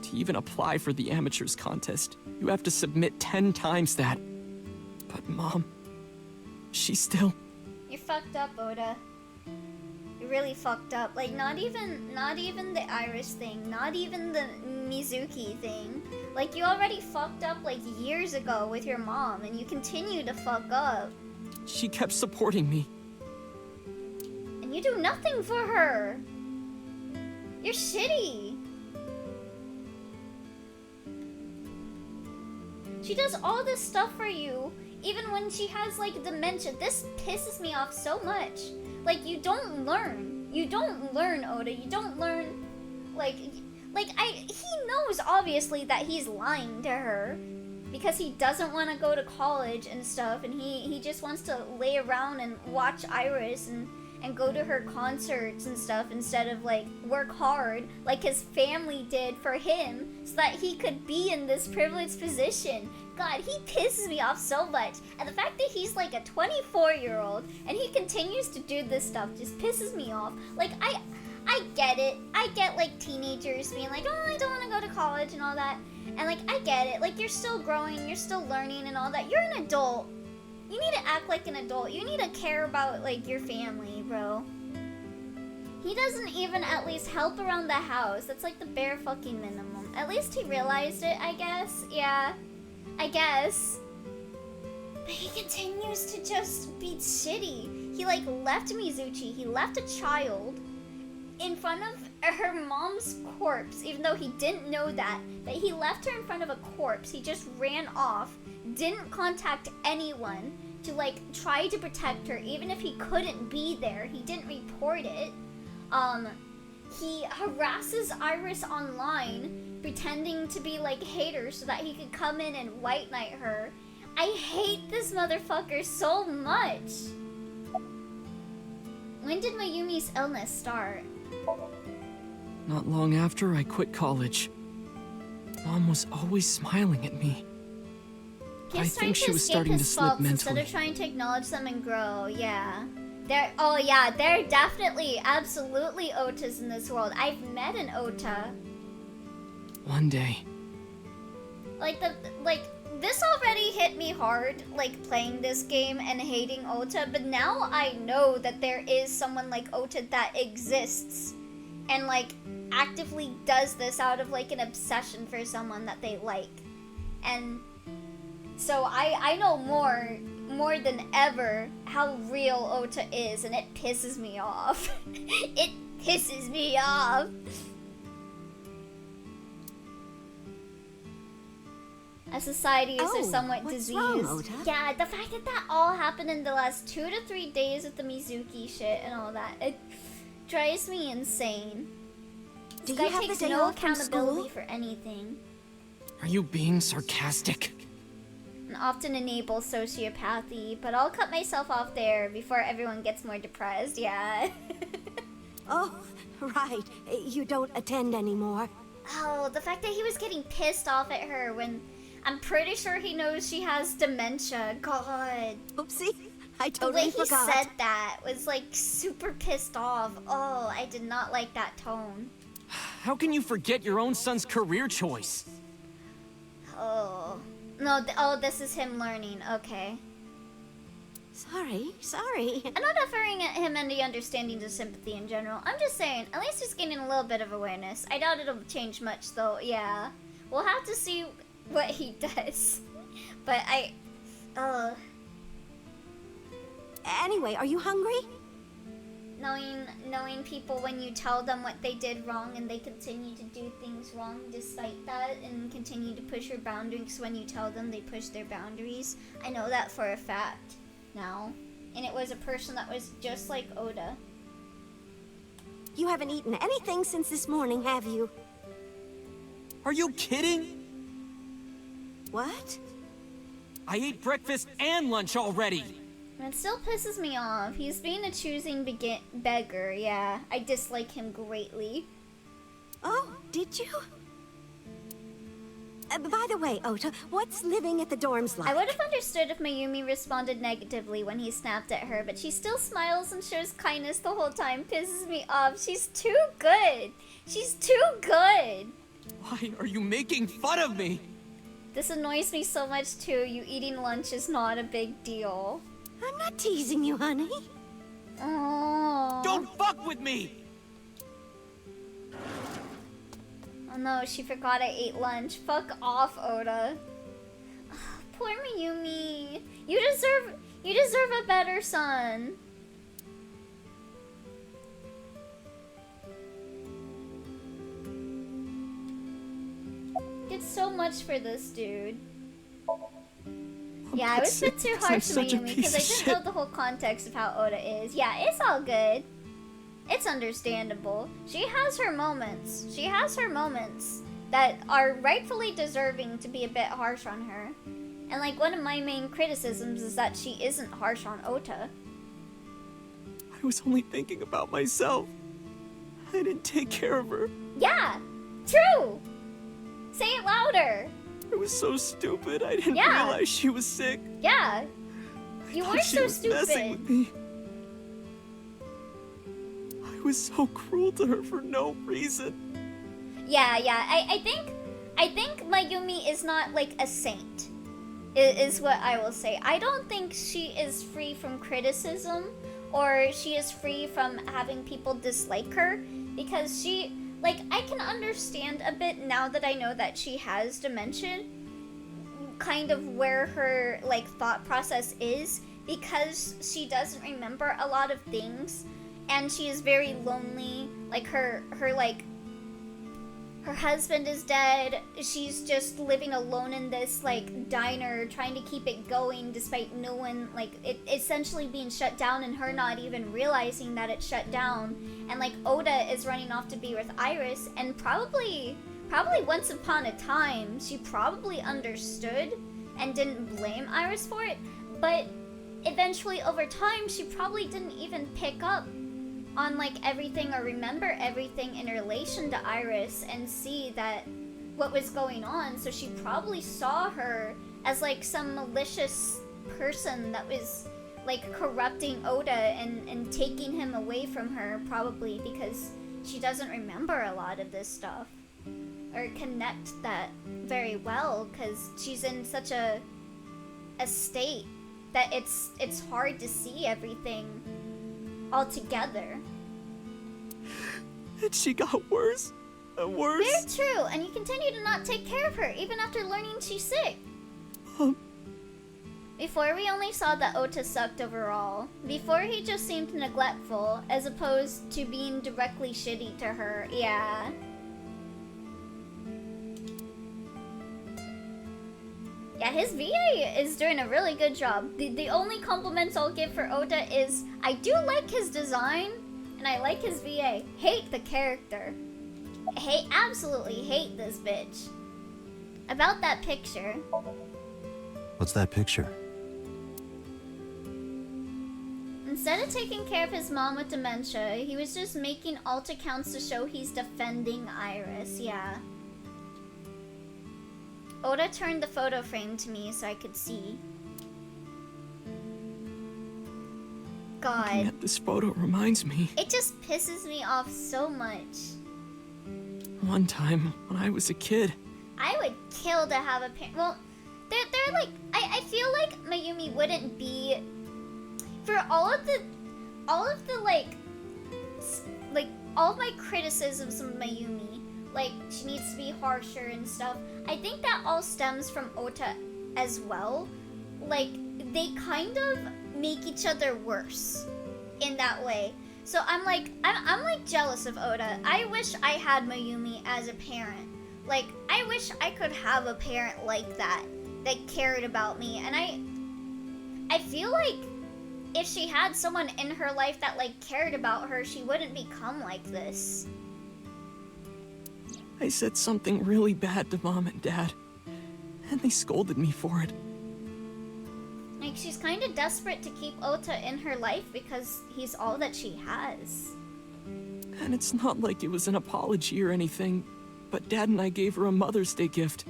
To even apply for the amateurs contest, you have to submit 10 times that. But Mom, she still... You're fucked up, Oda. You're really fucked up. Like, not even the Iris thing, not even the Mizuki thing. Like, you already fucked up, like, years ago with your mom, and you continue to fuck up. She kept supporting me. And you do nothing for her. You're shitty. She does all this stuff for you, even when she has, like, dementia. This pisses me off so much. Like, you don't learn. You don't learn, Oda. You don't learn, he knows, obviously, that he's lying to her. Because he doesn't want to go to college and stuff, and he just wants to lay around and watch Iris and go to her concerts and stuff instead of, like, work hard like his family did for him so that he could be in this privileged position. God, he pisses me off so much. And the fact that he's like a 24-year-old and he continues to do this stuff just pisses me off. Like, I get it. I get, like, teenagers being like, oh, I don't want to go to college and all that. And, like, I get it. Like, you're still growing, you're still learning and all that. You're an adult. You need to act like an adult. You need to care about, like, your family, bro. He doesn't even at least help around the house. That's, like, the bare fucking minimum. At least he realized it, I guess. Yeah, I guess. But he continues to just be shitty. He, like, left Mizuchi. He left a child in front of her mom's corpse, even though he didn't know that he left her in front of a corpse. He just ran off, didn't contact anyone to, like, try to protect her, even if he couldn't be there. He didn't report it. He harasses Iris online, pretending to be, like, haters so that he could come in and white knight her. I hate this motherfucker so much. When did Mayumi's illness start? Not long after I quit college. Mom was always smiling at me. I think she was starting to slip mentally. Instead of trying to acknowledge them and grow, yeah. They're definitely, absolutely Otas in this world. I've met an Ota. One day. This already hit me hard, like, playing this game and hating Ota, but now I know that there is someone like Ota that exists and, like, actively does this out of, like, an obsession for someone that they like. And so I know more than ever how real Ota is, and it pisses me off. It pisses me off. A society is somewhat diseased. Wrong, Ota? Yeah, the fact that that all happened in the last 2 to 3 days with the Mizuki shit and all that, it drives me insane. Do This you guy have the takes day no off from accountability school? for anything, Are you being sarcastic? and often enables sociopathy. But I'll cut myself off there before everyone gets more depressed. Yeah. Oh, right. You don't attend anymore. Oh, the fact that he was getting pissed off at her when I'm pretty sure he knows she has dementia. God. Oopsie. I The totally way he forgot. said that was, like, super pissed off. Oh, I did not like that tone. How can you forget your own son's career choice? Oh. No, this is him learning. Okay. Sorry. I'm not offering him any understanding to sympathy in general. I'm just saying, at least he's gaining a little bit of awareness. I doubt it'll change much, though. Yeah. We'll have to see what he does. But Anyway, are you hungry? knowing people when you tell them what they did wrong and they continue to do things wrong despite that and continue to push your boundaries when you tell them they push their boundaries. I know that for a fact now. And it was a person that was just like Oda. You haven't eaten anything since this morning, have you? Are you kidding? What? I ate breakfast and lunch already! It still pisses me off. He's being a choosing beggar, yeah. I dislike him greatly. Oh, did you? By the way, Ota, what's living at the dorms like? I would have understood if Mayumi responded negatively when he snapped at her, but she still smiles and shows kindness the whole time. Pisses me off. She's too good. She's too good. Why are you making fun of me? This annoys me so much too. You eating lunch is not a big deal. I'm not teasing you, honey. Oh. Don't fuck with me! Oh no, she forgot I ate lunch. Fuck off, Oda. Poor Mayumi. You deserve a better son. Did so much for this dude. Yeah, I was a bit too harsh to Mayumi because I didn't know the whole context of how Oda is. Yeah, it's all good. It's understandable. She has her moments. She has her moments that are rightfully deserving to be a bit harsh on her. And like one of my main criticisms is that she isn't harsh on Ota. I was only thinking about myself. I didn't take care of her. Yeah, true. Say it louder. I was so stupid. I didn't realize she was sick. Yeah. You weren't so stupid. Messing with me. I was so cruel to her for no reason. Yeah. I think Mayumi is not like a saint. Is what I will say. I don't think she is free from criticism or she is free from having people dislike her because she, like, I can understand a bit now that I know that she has dementia, kind of where her, like, thought process is, because she doesn't remember a lot of things, and she is very lonely. Like, her husband is dead. She's just living alone in this, like, diner, trying to keep it going despite no one, like, it essentially being shut down and her not even realizing that it's shut down. And, like, Oda is running off to be with Iris, and probably once upon a time, she probably understood and didn't blame Iris for it, but eventually over time, she probably didn't even pick up on, like, everything or remember everything in relation to Iris and see that what was going on. So she probably saw her as, like, some malicious person that was, like, corrupting Oda and taking him away from her, probably because she doesn't remember a lot of this stuff or connect that very well because she's in such a state that it's hard to see everything all together. And she got worse and worse. Very true, and you continue to not take care of her even after learning she's sick. Before we only saw that Ota sucked overall. Before he just seemed neglectful as opposed to being directly shitty to her. Yeah. Yeah, his VA is doing a really good job. The only compliments I'll give for Ota is I do like his design and I like his VA. Hate the character. Absolutely hate this bitch. About that picture. What's that picture? Instead of taking care of his mom with dementia, he was just making alt accounts to show he's defending Iris, yeah. Oda turned the photo frame to me so I could see. God. Looking at this photo reminds me. It just pisses me off so much. One time, when I was a kid. I would kill to have a parent. Well, they're like, I feel like Mayumi wouldn't be, for all of the like all of my criticisms of Mayumi, like she needs to be harsher and stuff. I think that all stems from Ota as well. Like they kind of make each other worse in that way. So I'm like jealous of Oda. I wish I had Mayumi as a parent. Like I wish I could have a parent like that cared about me. And I feel like if she had someone in her life that like cared about her, she wouldn't become like this. I said something really bad to Mom and Dad. and they scolded me for it. Like, she's kind of desperate to keep Ota in her life because he's all that she has. And it's not like it was an apology or anything, but Dad and I gave her a Mother's Day gift.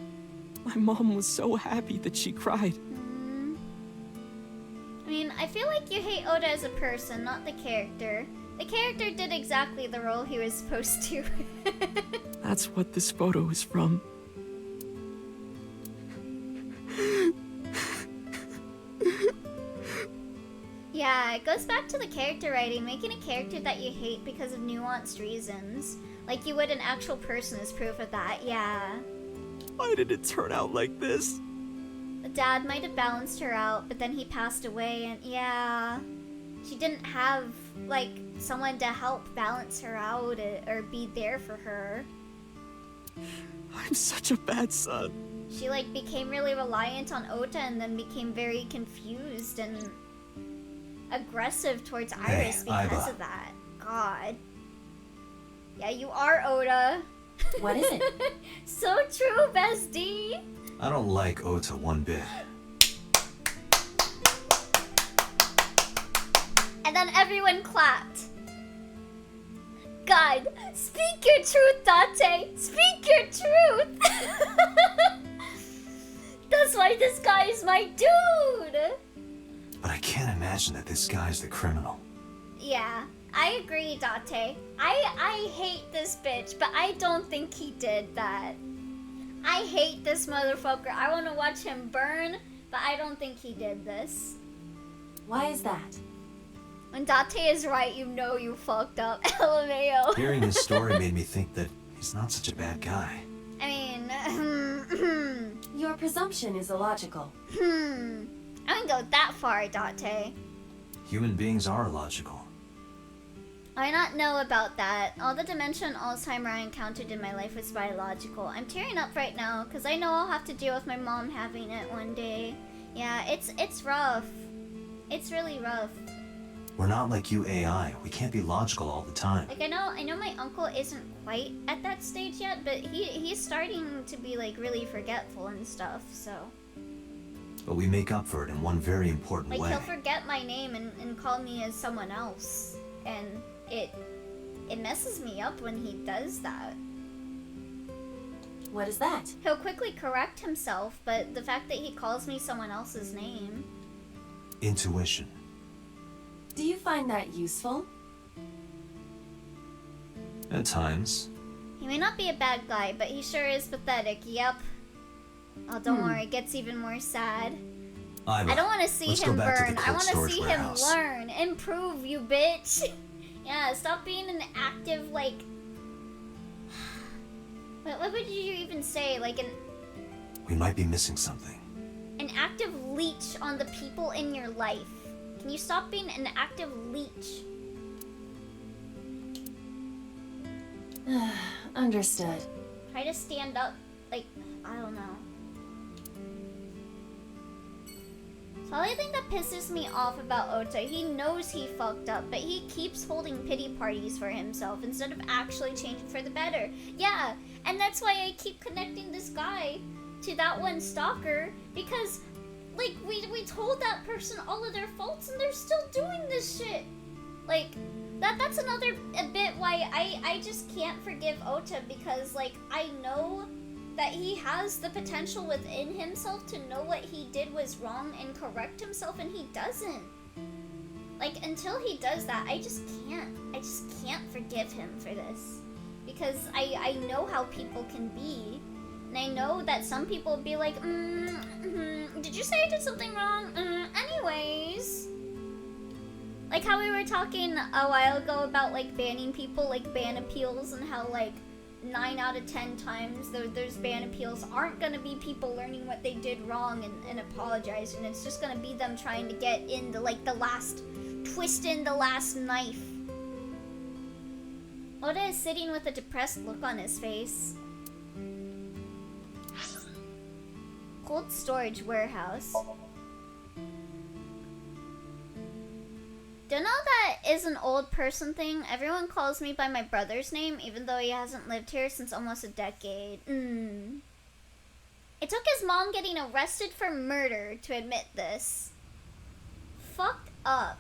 My mom was so happy that she cried. I mean, I feel like you hate Oda as a person, not the character. The character did exactly the role he was supposed to. That's what this photo is from. Yeah, it goes back to the character writing, making a character that you hate because of nuanced reasons. Like you would an actual person as proof of that, yeah. Why did it turn out like this? The dad might have balanced her out, but then he passed away and yeah. She didn't have, like, someone to help balance her out or be there for her. I'm such a bad son. She, like, became really reliant on Ota and then became very confused and aggressive towards Iris because of that. God. Yeah, you are Ota. What is it? So true, bestie. I don't like Ota one bit. And then everyone clapped. God, speak your truth, Date. Speak your truth. That's why this guy is my dude. But I can't imagine that this guy's the criminal. Yeah, I agree, Date. I hate this bitch, but I don't think he did that. I hate this motherfucker. I want to watch him burn, but I don't think he did this. Why is that? When Date is right, you know you fucked up. LMAO. Hearing his story made me think that he's not such a bad guy. I mean, Your presumption is illogical. I wouldn't go that far, Date. Human beings are illogical. I not know about that. All the dementia and Alzheimer I encountered in my life was biological. I'm tearing up right now because I know I'll have to deal with my mom having it one day. Yeah, it's rough. It's really rough. We're not like you AI. We can't be logical all the time. Like I know my uncle isn't quite at that stage yet, but he's starting to be like really forgetful and stuff, so. But we make up for it in one very important Like way. he'll forget my name and call me as someone else. And it messes me up when he does that. What is that? He'll quickly correct himself, but the fact that he calls me someone else's name. Intuition. Do you find that useful? At times. He may not be a bad guy, but he sure is pathetic, yep. Oh, don't worry, it gets even more sad. I don't want to see him burn. I want to see him learn. Improve, you bitch. Yeah, stop being an active, like... What would you even say? Like We might be missing something. an active leech on the people in your life. Can you stop being an active leech? Understood. Try to stand up, like, I don't know. So the only thing that pisses me off about Ota, he knows he fucked up, but he keeps holding pity parties for himself instead of actually changing for the better. Yeah, and that's why I keep connecting this guy to that one stalker, because, like, we told that person all of their faults and they're still doing this shit. Like, that's another bit why I just can't forgive Ota, because, like, I know that he has the potential within himself to know what he did was wrong and correct himself, and he doesn't. Like, until he does that, I just can't forgive him for this. Because I know how people can be, and I know that some people will be like, did you say I did something wrong? Anyways. Like how we were talking a while ago about, like, banning people, like, ban appeals, and how, like, 9 out of 10 times those ban appeals aren't gonna be people learning what they did wrong and apologizing. It's just gonna be them trying to get in the, like, the last twist in the last knife. Oda is sitting with a depressed look on his face. Cold storage warehouse. Don't know that is an old person thing. Everyone calls me by my brother's name, even though he hasn't lived here since almost a decade. It took his mom getting arrested for murder to admit this. Fucked up.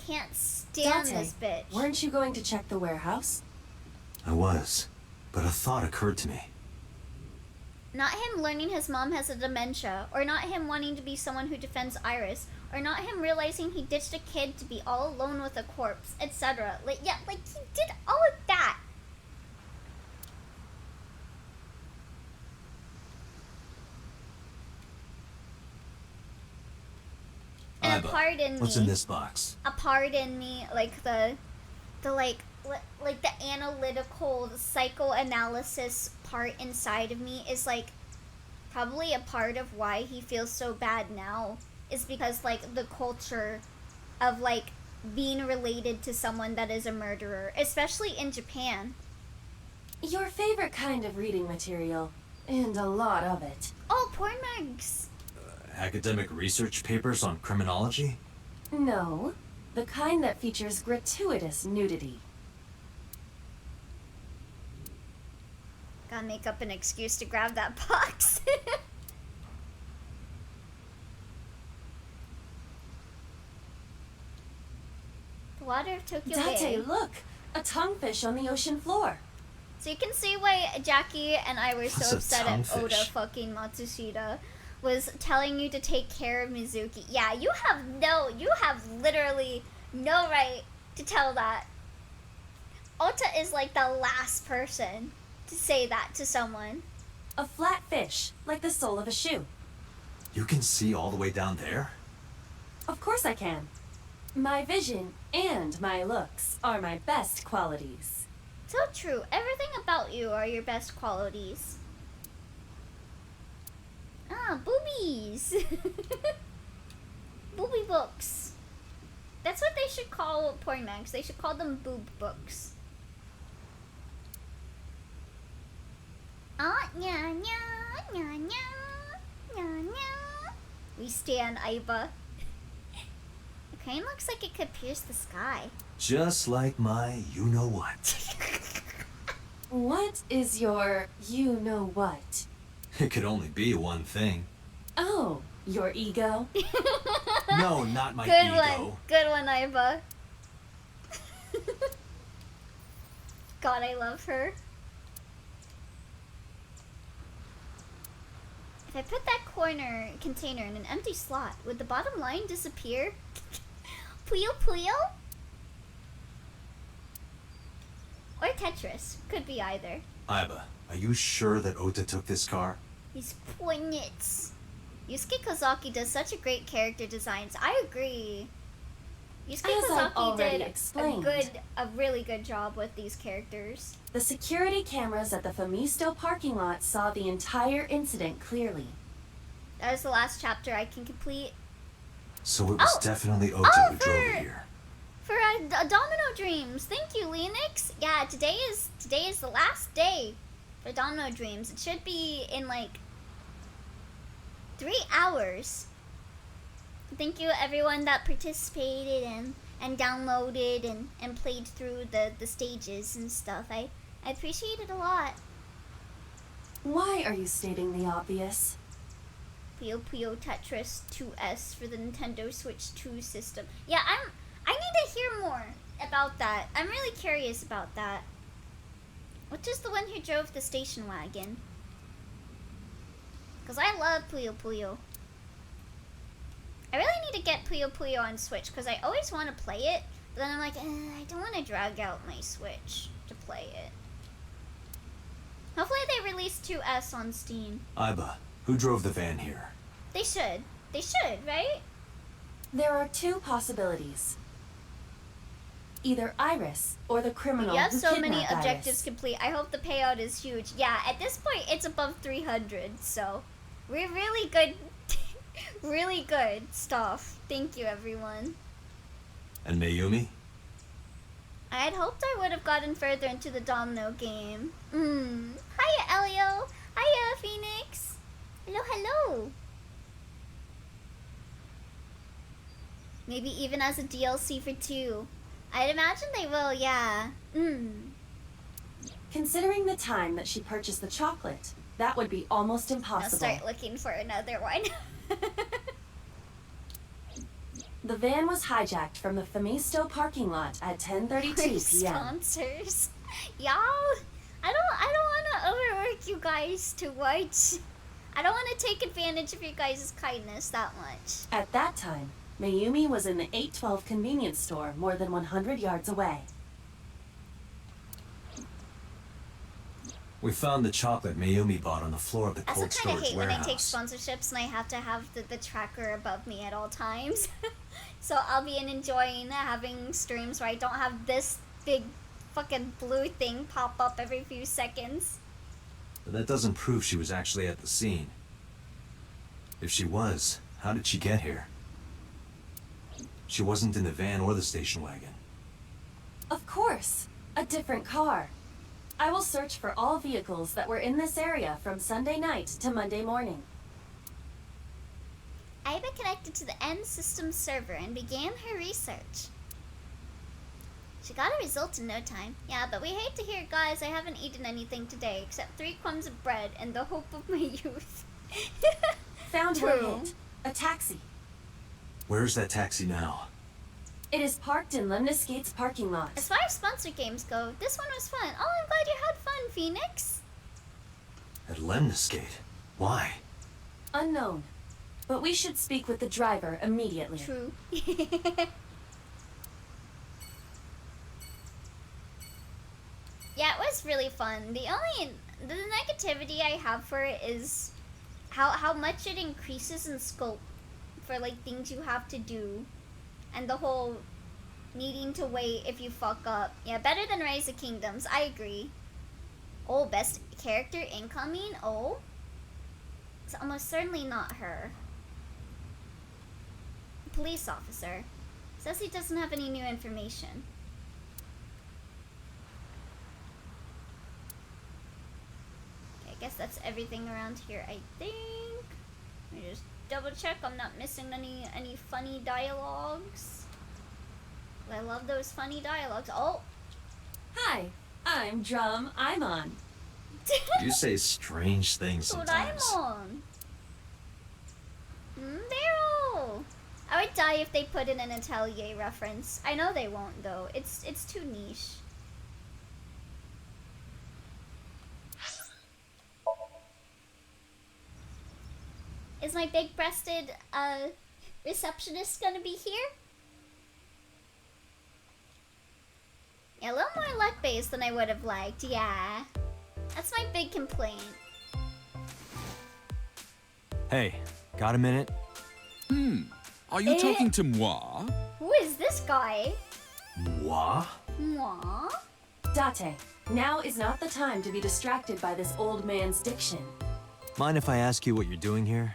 Can't stand Date, this bitch. weren't you going to check the warehouse? I was, but a thought occurred to me. Not him learning his mom has a dementia, or not him wanting to be someone who defends Iris, or not him realizing he ditched a kid to be all alone with a corpse, etc. Like, yeah, like he did all of that. And Aiba, a pardon me. what's in this box? A pardon me, like the analytical psychoanalysis part inside of me is like probably a part of why he feels so bad now is because like the culture of like being related to someone that is a murderer, especially in Japan. Your favorite kind of reading material, and a lot of it. Oh, porn mags. Academic research papers on criminology? No, the kind that features gratuitous nudity. Gotta make up an excuse to grab that box. The water of Tokyo Bay. Date, look! A tonguefish on the ocean floor. So you can see why Jackie and I were so What's a upset at Oda tonguefish? fucking Matsushita was telling you to take care of Mizuki. Yeah, you have literally no right to tell that. Ota is like the last person to say that to someone. A flat fish, like the sole of a shoe. You can see all the way down there? Of course I can. My vision and my looks are my best qualities. So true. Everything about you are your best qualities. Ah, boobies. Booby books. That's what they should call porn mags. They should call them boob books. Ah, nya, nya, nya, nya, nya, nya. We stand Aiba. The crane looks like it could pierce the sky. Just like my you-know-what. What is your you-know-what? It could only be one thing. Oh, your ego? No, not my Good ego. one. Good one, Aiba. God, I love her. If I put that container in an empty slot, would the bottom line disappear? Puyo Puyo? Or Tetris. Could be either. Aiba, are you sure that Ota took this car? These poignets. Yusuke Kozaki does such a great character designs. I agree. Yusuke As I've Kozaki already did explained. a really good job with these characters. The security cameras at the Famisto parking lot saw the entire incident clearly. That was the last chapter I can complete. So it was Oh! definitely Ota Oh, who drove for- her here. For Domino Dreams. Thank you, Lennox. Yeah, today is the last day for Domino Dreams. It should be in like 3 hours. Thank you everyone that participated and downloaded and played through the stages and stuff. I appreciate it a lot. Why are you stating the obvious? Puyo Puyo Tetris 2S for the Nintendo Switch 2 system. Yeah, I need to hear more about that. I'm really curious about that. Which is the one who drove the station wagon? Because I love Puyo Puyo. I really need to get Puyo Puyo on Switch because I always want to play it. But then I'm like, I don't want to drag out my Switch to play it. Hopefully they release 2S on Steam. Aiba, who drove the van here? They should. They should, right? There are two possibilities. Either Iris or the criminal You have who so many kidnapped objectives Iris. complete. I hope the payout is huge. Yeah, at this point it's above 300, so we're really good. Really good stuff. Thank you, everyone. And Mayumi? I had hoped I would have gotten further into the Domino game. Hiya, Elio. Hiya, Phoenix. Hello, hello. Maybe even as a DLC for 2. I'd imagine they will, yeah. Considering the time that she purchased the chocolate, That would be almost I'll impossible. start looking for another one. The van was hijacked from the Famisto parking lot at 10:32 p.m. Sponsors. Y'all, I don't want to overwork you guys too much. I don't want to take advantage of your guys' kindness that much. At that time, Mayumi was in the 812 convenience store more than 100 yards away. We found the chocolate Mayumi bought on the floor of the I also cold kind of storage hate when I take warehouse. sponsorships and I have to have the tracker above me at all times. So I'll be enjoying having streams where I don't have this big fucking blue thing pop up every few seconds. But that doesn't prove she was actually at the scene. If she was, how did she get here? She wasn't in the van or the station wagon. Of course, a different car. I will search for all vehicles that were in this area from Sunday night to Monday morning. Aiba connected to the end system server and began her research. She got a result in no time. Yeah, but we hate to hear it, guys. I haven't eaten anything today except 3 crumbs of bread and the hope of my youth. Found True. one hit. A taxi. Where's that taxi now? It is parked in Lemniscate's parking lot. As far as sponsor games go, this one was fun. Oh, I'm glad you had fun, Phoenix. At Lemniscate? Why? Unknown. But we should speak with the driver immediately. True. Yeah, it was really fun. The negativity I have for it is how much it increases in scope for like things you have to do, and the whole needing to wait if you fuck up. Yeah, better than Rise of Kingdoms. I agree. Oh, best character incoming. Oh, it's almost certainly not her. Police officer says he doesn't have any new information. Okay, I guess that's everything around here, I think. Let me just double check I'm not missing any funny dialogues. I love those funny dialogues. Oh! Hi, I'm Drum. I'm on. You say strange things sometimes. Doraemon! Daryl! I would die if they put in an Atelier reference. I know they won't though. It's too niche. Is my big-breasted receptionist gonna be here? Yeah, a little more luck-based than I would have liked, yeah. That's my big complaint. Hey, got a minute? Are you talking to moi? Who is this guy? Moi? Mwah? Date, now is not the time to be distracted by this old man's diction. Mind if I ask you what you're doing here?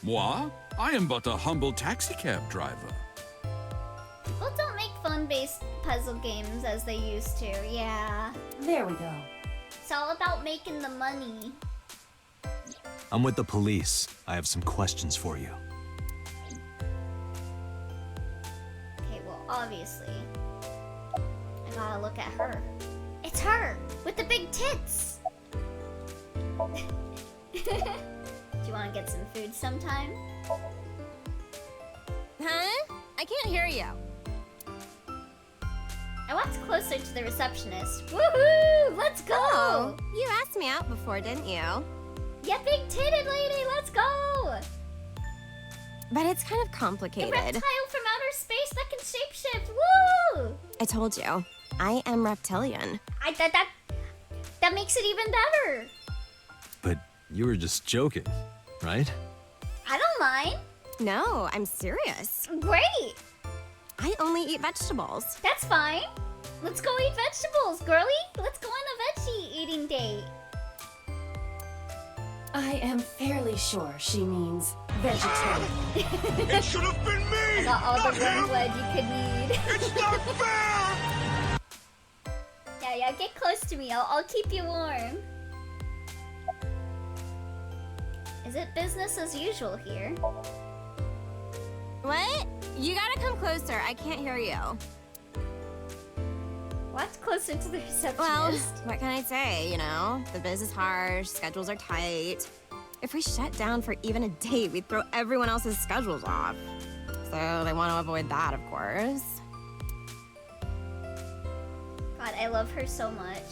Moi? I am but a humble taxicab driver. People don't make phone-based puzzle games as they used to, yeah. There we go. It's all about making the money. I'm with the police. I have some questions for you. Okay, well, obviously, I gotta look at her. It's her! With the big tits! Do you wanna get some food sometime? Huh? I can't hear you. I walked closer to the receptionist. Woohoo! Let's go! Oh, you asked me out before, didn't you? Yeah, big-titted lady, let's go! But it's kind of The complicated. reptile from outer space that can shapeshift. Woo! I told you, I am reptilian. That makes it even better. But you were just joking, right? I don't mind. No, I'm serious. Great. I only eat vegetables. That's fine. Let's go eat vegetables, girly. Let's go on a veggie eating date. I am fairly sure she means vegetarian. It should have been me! I got all not the warm him! blood you could need. It's not fair! Yeah, get close to me. I'll keep you warm. Is it business as usual here? What? You gotta come closer. I can't hear you. What's closer to the receptionist? Well, what can I say, you know? The biz is harsh, schedules are tight. If we shut down for even a day, we'd throw everyone else's schedules off. So they want to avoid that, of course. God, I love her so much.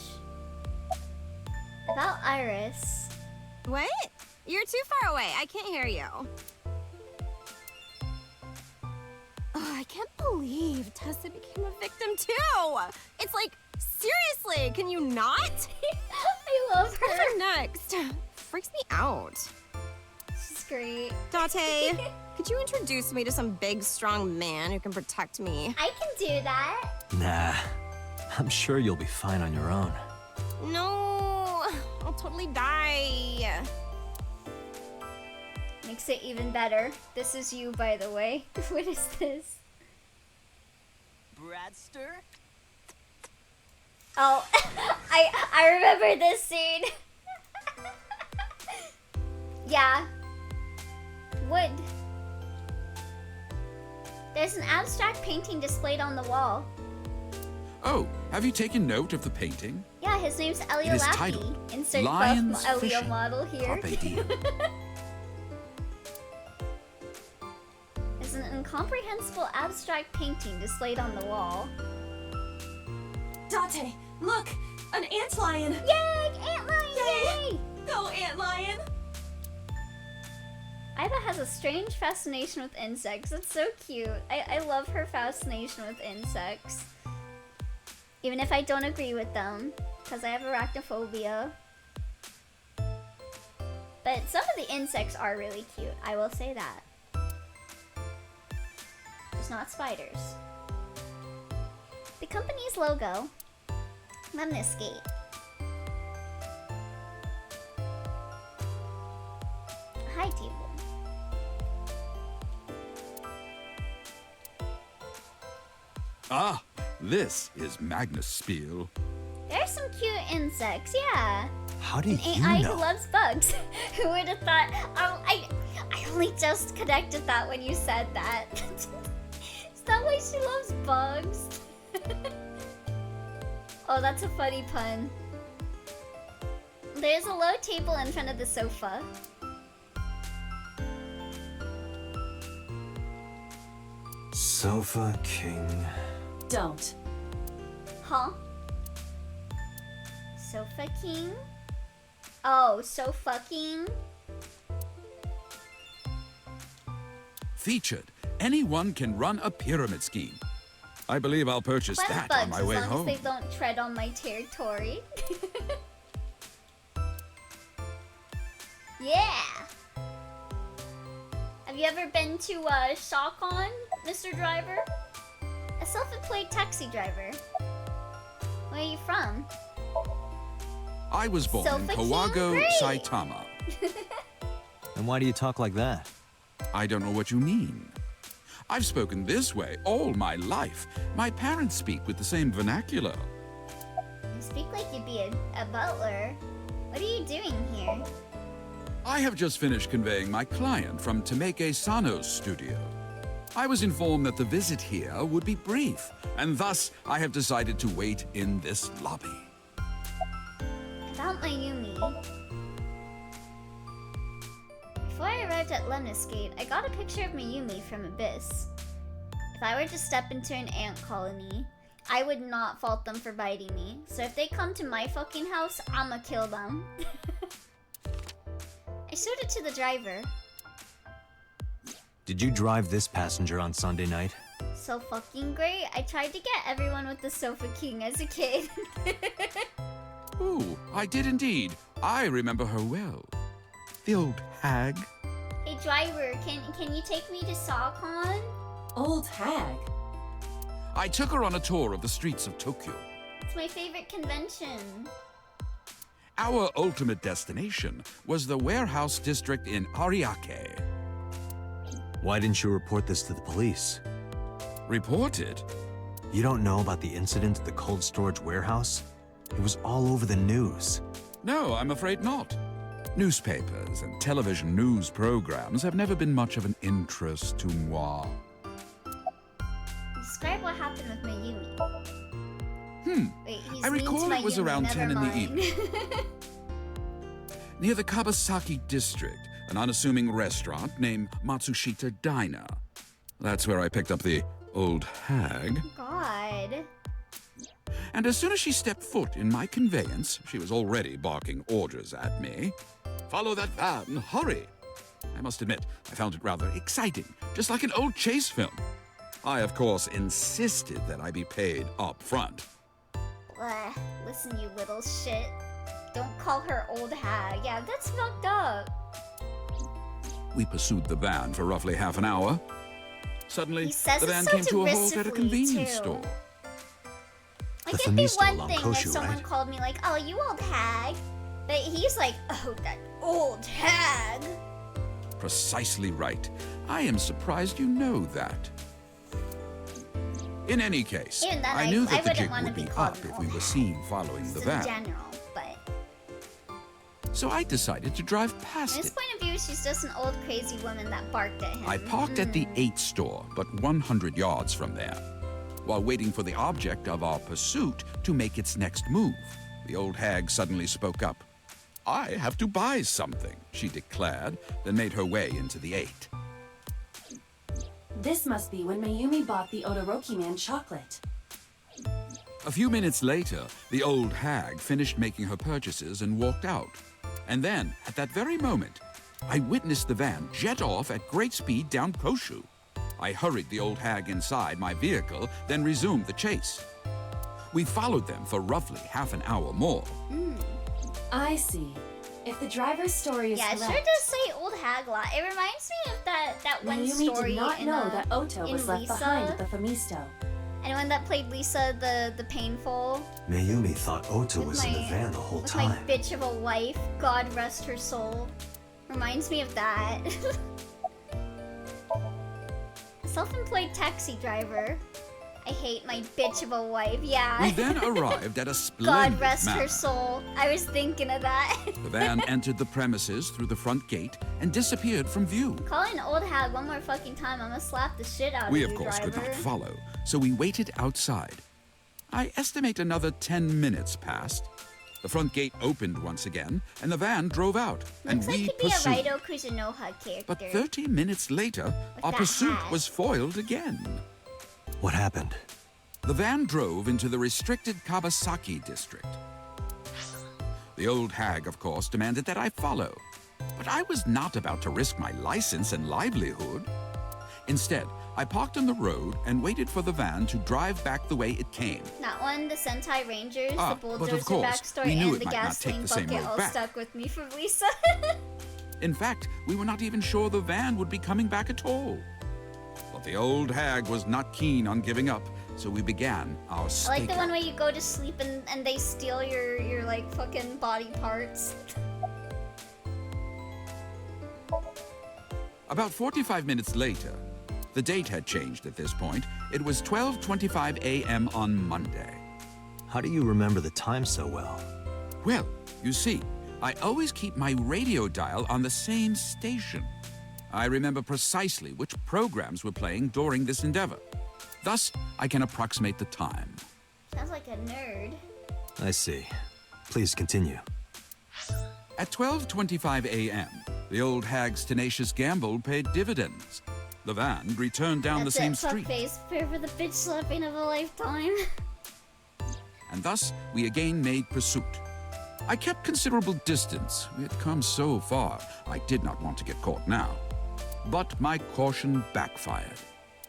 About Iris. What? You're too far away. I can't hear you. Oh, I can't believe Tessa became a victim too. It's like, seriously, can you not? I love her. What's her next? Freaks me out. She's great. Date, could you introduce me to some big, strong man who can protect me? I can do that. Nah, I'm sure you'll be fine on your own. No, I'll totally die. Makes it even better. This is you, by the way. What is this? Bradster? Oh, I remember this scene. Yeah. Wood. There's an abstract painting displayed on the wall. Oh, have you taken note of the painting? Yeah, his name's Elio It is Lackey. titled Insert Lions buff Elio Fishing. model here. Carpe diem. There's an incomprehensible abstract painting displayed on the wall. Date, look! An antlion! Yay! Antlion! Yay! Go, antlion! Iva has a strange fascination with insects. It's so cute. I love her fascination with insects. Even if I don't agree with them, because I have arachnophobia. But some of the insects are really cute, I will say that. Just not spiders. The company's logo, Lemniscate. High table. Ah, this is Magnus Spiel. There's some cute insects, yeah. How do An you AI know? who loves bugs. Who would have thought? I only just connected that when you said that. Is that why she loves bugs? Oh, that's a funny pun. There's a low table in front of the sofa. Sofa King. Don't. Huh? Sofa King? Oh, Sofa King? Featured. Anyone can run a pyramid scheme. I believe I'll purchase Fun that bugs, on my as way long home. as they don't tread on my territory. Yeah! Have you ever been to Shokon, Mr. Driver? A self-employed taxi driver. Where are you from? I was born in Sofa King? Kawago, Great. Saitama. And why do you talk like that? I don't know what you mean. I've spoken this way all my life. My parents speak with the same vernacular. You speak like you'd be a butler. What are you doing here? I have just finished conveying my client from Tameke Sano's studio. I was informed that the visit here would be brief, and thus I have decided to wait in this lobby. About Mayumi. Before I arrived at Lemniscate, I got a picture of Mayumi from Abyss. If I were to step into an ant colony, I would not fault them for biting me. So if they come to my fucking house, I'ma kill them. I showed it to the driver. Did you drive this passenger on Sunday night? So fucking great. I tried to get everyone with the Sofa King as a kid. Ooh, I did indeed. I remember her well. The old hag. Hey driver, can you take me to Sawcon? Old hag. I took her on a tour of the streets of Tokyo. It's my favorite convention. Our ultimate destination was the warehouse district in Ariake. Why didn't you report this to the police? Report it? You don't know about the incident at the cold storage warehouse? It was all over the news. No, I'm afraid not. Newspapers and television news programs have never been much of an interest to moi. Describe what happened with Mayumi. Wait, he's I mean to recall my it was Yumi, around never 10 in the mind. evening. Near the Kabasaki district, an unassuming restaurant named Matsushita Diner. That's where I picked up the old hag. God. And as soon as she stepped foot in my conveyance, she was already barking orders at me. Follow that van, hurry! I must admit, I found it rather exciting, just like an old chase film. I, of course, insisted that I be paid up front. Bleh. Listen, you little shit. Don't call her old hag. Yeah, that's fucked up. We pursued the van for roughly half an hour. Suddenly, He says the it van so came to a halt at a derisively, convenience too. store. Like, The it'd be Famisto one along thing if Koshu, someone right? called me like, oh, you old hag. But he's like, oh, that old hag. Precisely right. I am surprised you know that. In any case, Even then, I knew I that the wouldn't jig wanna would be be called up an if we old were hag. seen following the Just van. in general, but So I decided to drive from past his it. point of view, she's just an old crazy woman that barked at him. I parked at the 8 store, but 100 yards from there, while waiting for the object of our pursuit to make its next move. The old hag suddenly spoke up. I have to buy something, she declared, then made her way into the 8. This must be when Mayumi bought the Odoroki Man chocolate. A few minutes later, the old hag finished making her purchases and walked out. And then, at that very moment, I witnessed the van jet off at great speed down Koshu. I hurried the old hag inside my vehicle, then resumed the chase. We followed them for roughly half an hour more. I see. If the driver's story is Yeah, it correct, sure does say old hag a lot. It reminds me of that one Mayumi story did not in, know that Oto in was left Lisa. behind at the Famisto. Anyone that played Lisa the painful Mayumi thought Ota with was in the van the whole with my time. bitch of a wife. God rest her soul. Reminds me of that. Self-employed taxi driver. I hate my bitch of a wife. Yeah. We then arrived at a God splendid rest manor. her soul. I was thinking of that. The van entered the premises through the front gate and disappeared from view. Call an old hag one more fucking time. I'm gonna slap the shit out We, of of you, course, driver. could not follow, so we waited outside. I estimate another 10 minutes passed. The front gate opened once again, and the van drove out, and Looks like we he'd be a pursued. Raido Kuzunoha character. But 30 minutes later, With our that pursuit hat. was foiled again. What happened? The van drove into the restricted Kabasaki district. The old hag, of course, demanded that I follow. But I was not about to risk my license and livelihood. Instead, I parked on the road and waited for the van to drive back the way it came. That one, the Sentai Rangers, Ah, the but of bulldozer course, backstory, we knew and it the might not take gasoline the same bucket road all back. stuck with me from Lisa. In fact, we were not even sure the van would be coming back at all. But the old hag was not keen on giving up, so we began our I like the stakeout. one where you go to sleep and they steal your like fucking body parts. About 45 minutes later, the date had changed at this point. It was 12:25 a.m. on Monday. How do you remember the time so well? Well, you see, I always keep my radio dial on the same station. I remember precisely which programs were playing during this endeavor. Thus, I can approximate the time. Sounds like a nerd. I see. Please continue. At 12:25 a.m., the old hag's tenacious gamble paid dividends. The van returned down That's the same it, street, fuckface. Prepare for the bitch slapping of a lifetime. and thus we again made pursuit. I kept considerable distance. We had come so far, I did not want to get caught now. But my caution backfired.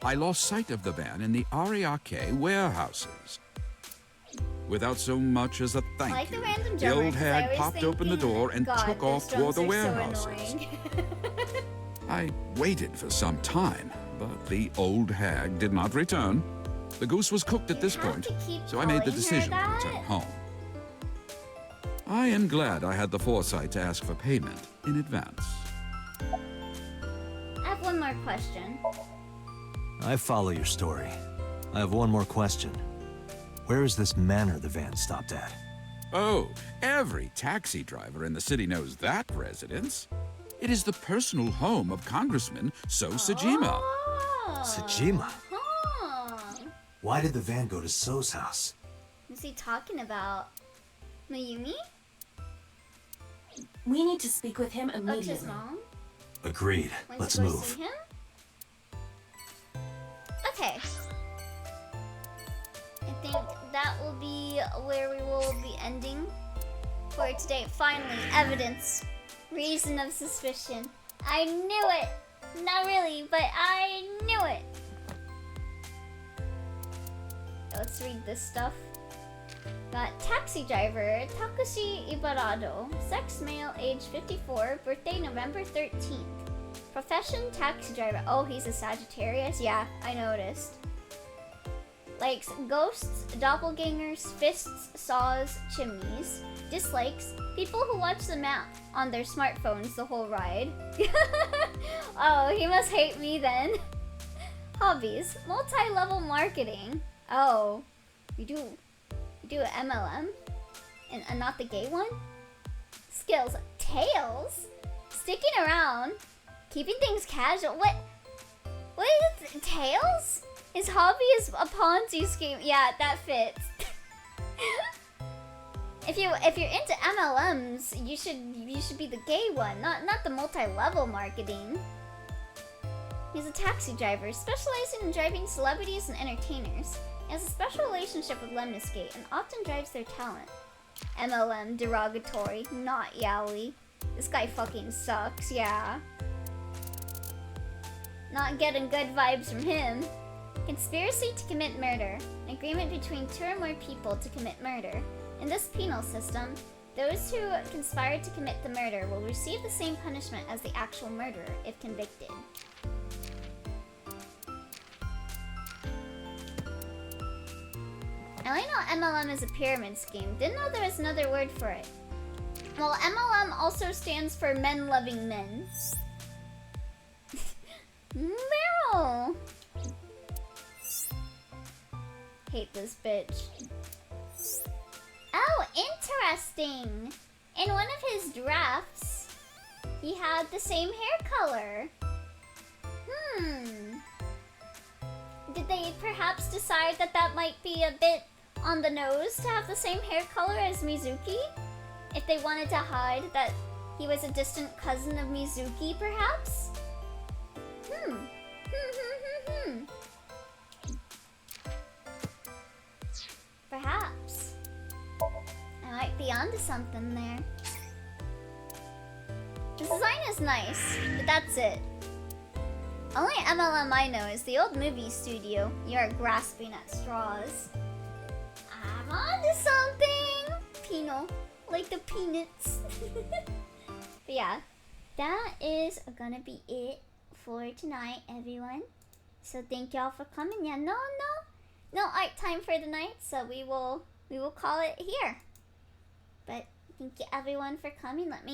I lost sight of the van in the Ariake warehouses. Without so much as a I thank like the you, random the drummer, old 'cause I hag was popped open the thinking, door and God, took those off toward drums the are so warehouses. annoying. I waited for some time, but the old hag did not return. The goose was cooked at You this have point, to keep so I made the calling her decision to that? return home. I am glad I had the foresight to ask for payment in advance. I have one more question. I follow your story. I have one more question. Where is this manor the van stopped at? Oh, every taxi driver in the city knows that residence. It is the personal home of Congressman So Sajima. Oh. Sajima? Huh. Why did the van go to So's house? What's he talking about? Mayumi? We need to speak with him Ota's immediately. mom? Agreed. When's Let's he going to move. see him? Okay. I think that will be where we will be ending for today. Finally, evidence. Reason of suspicion. I knew it! Not really, but I knew it! Let's read this stuff. Got taxi driver Takushi Ibarado, sex male, age 54, birthday November 13th. Profession taxi driver. Oh, he's a Sagittarius? Yeah, I noticed. Likes ghosts, doppelgangers, fists, saws, chimneys. Dislikes people who watch the map on their smartphones the whole ride. Oh, he must hate me then. Hobbies, multi-level marketing. Oh, you do an MLM? And not the gay one? Skills, tails? Sticking around, keeping things casual. What is it? Tails? His hobby is a Ponzi scheme. Yeah, that fits. If you're into MLMs, you should be the gay one, not the multi-level marketing. He's a taxi driver, specializing in driving celebrities and entertainers. He has a special relationship with Lemniscate and often drives their talent. MLM, derogatory, not yaoi. This guy fucking sucks, yeah. Not getting good vibes from him. Conspiracy to commit murder. An agreement between two or more people to commit murder. In this penal system, those who conspire to commit the murder will receive the same punishment as the actual murderer if convicted. I know MLM is a pyramid scheme. Didn't know there was another word for it. Well, MLM also stands for men loving men. Meryl! Hate this bitch. Oh, interesting! In one of his drafts, he had the same hair color. Did they perhaps decide that that might be a bit on the nose to have the same hair color as Mizuki? If they wanted to hide that he was a distant cousin of Mizuki, perhaps? Perhaps. I might be onto something there. The design is nice, but that's it. Only MLM I know is the old movie studio. You're grasping at straws. I'm onto something! Pino. Like the peanuts. But yeah, that is gonna be it for tonight, everyone. So thank y'all for coming. Yeah, no art time for the night, so we will call it here. But thank you everyone for coming. Let me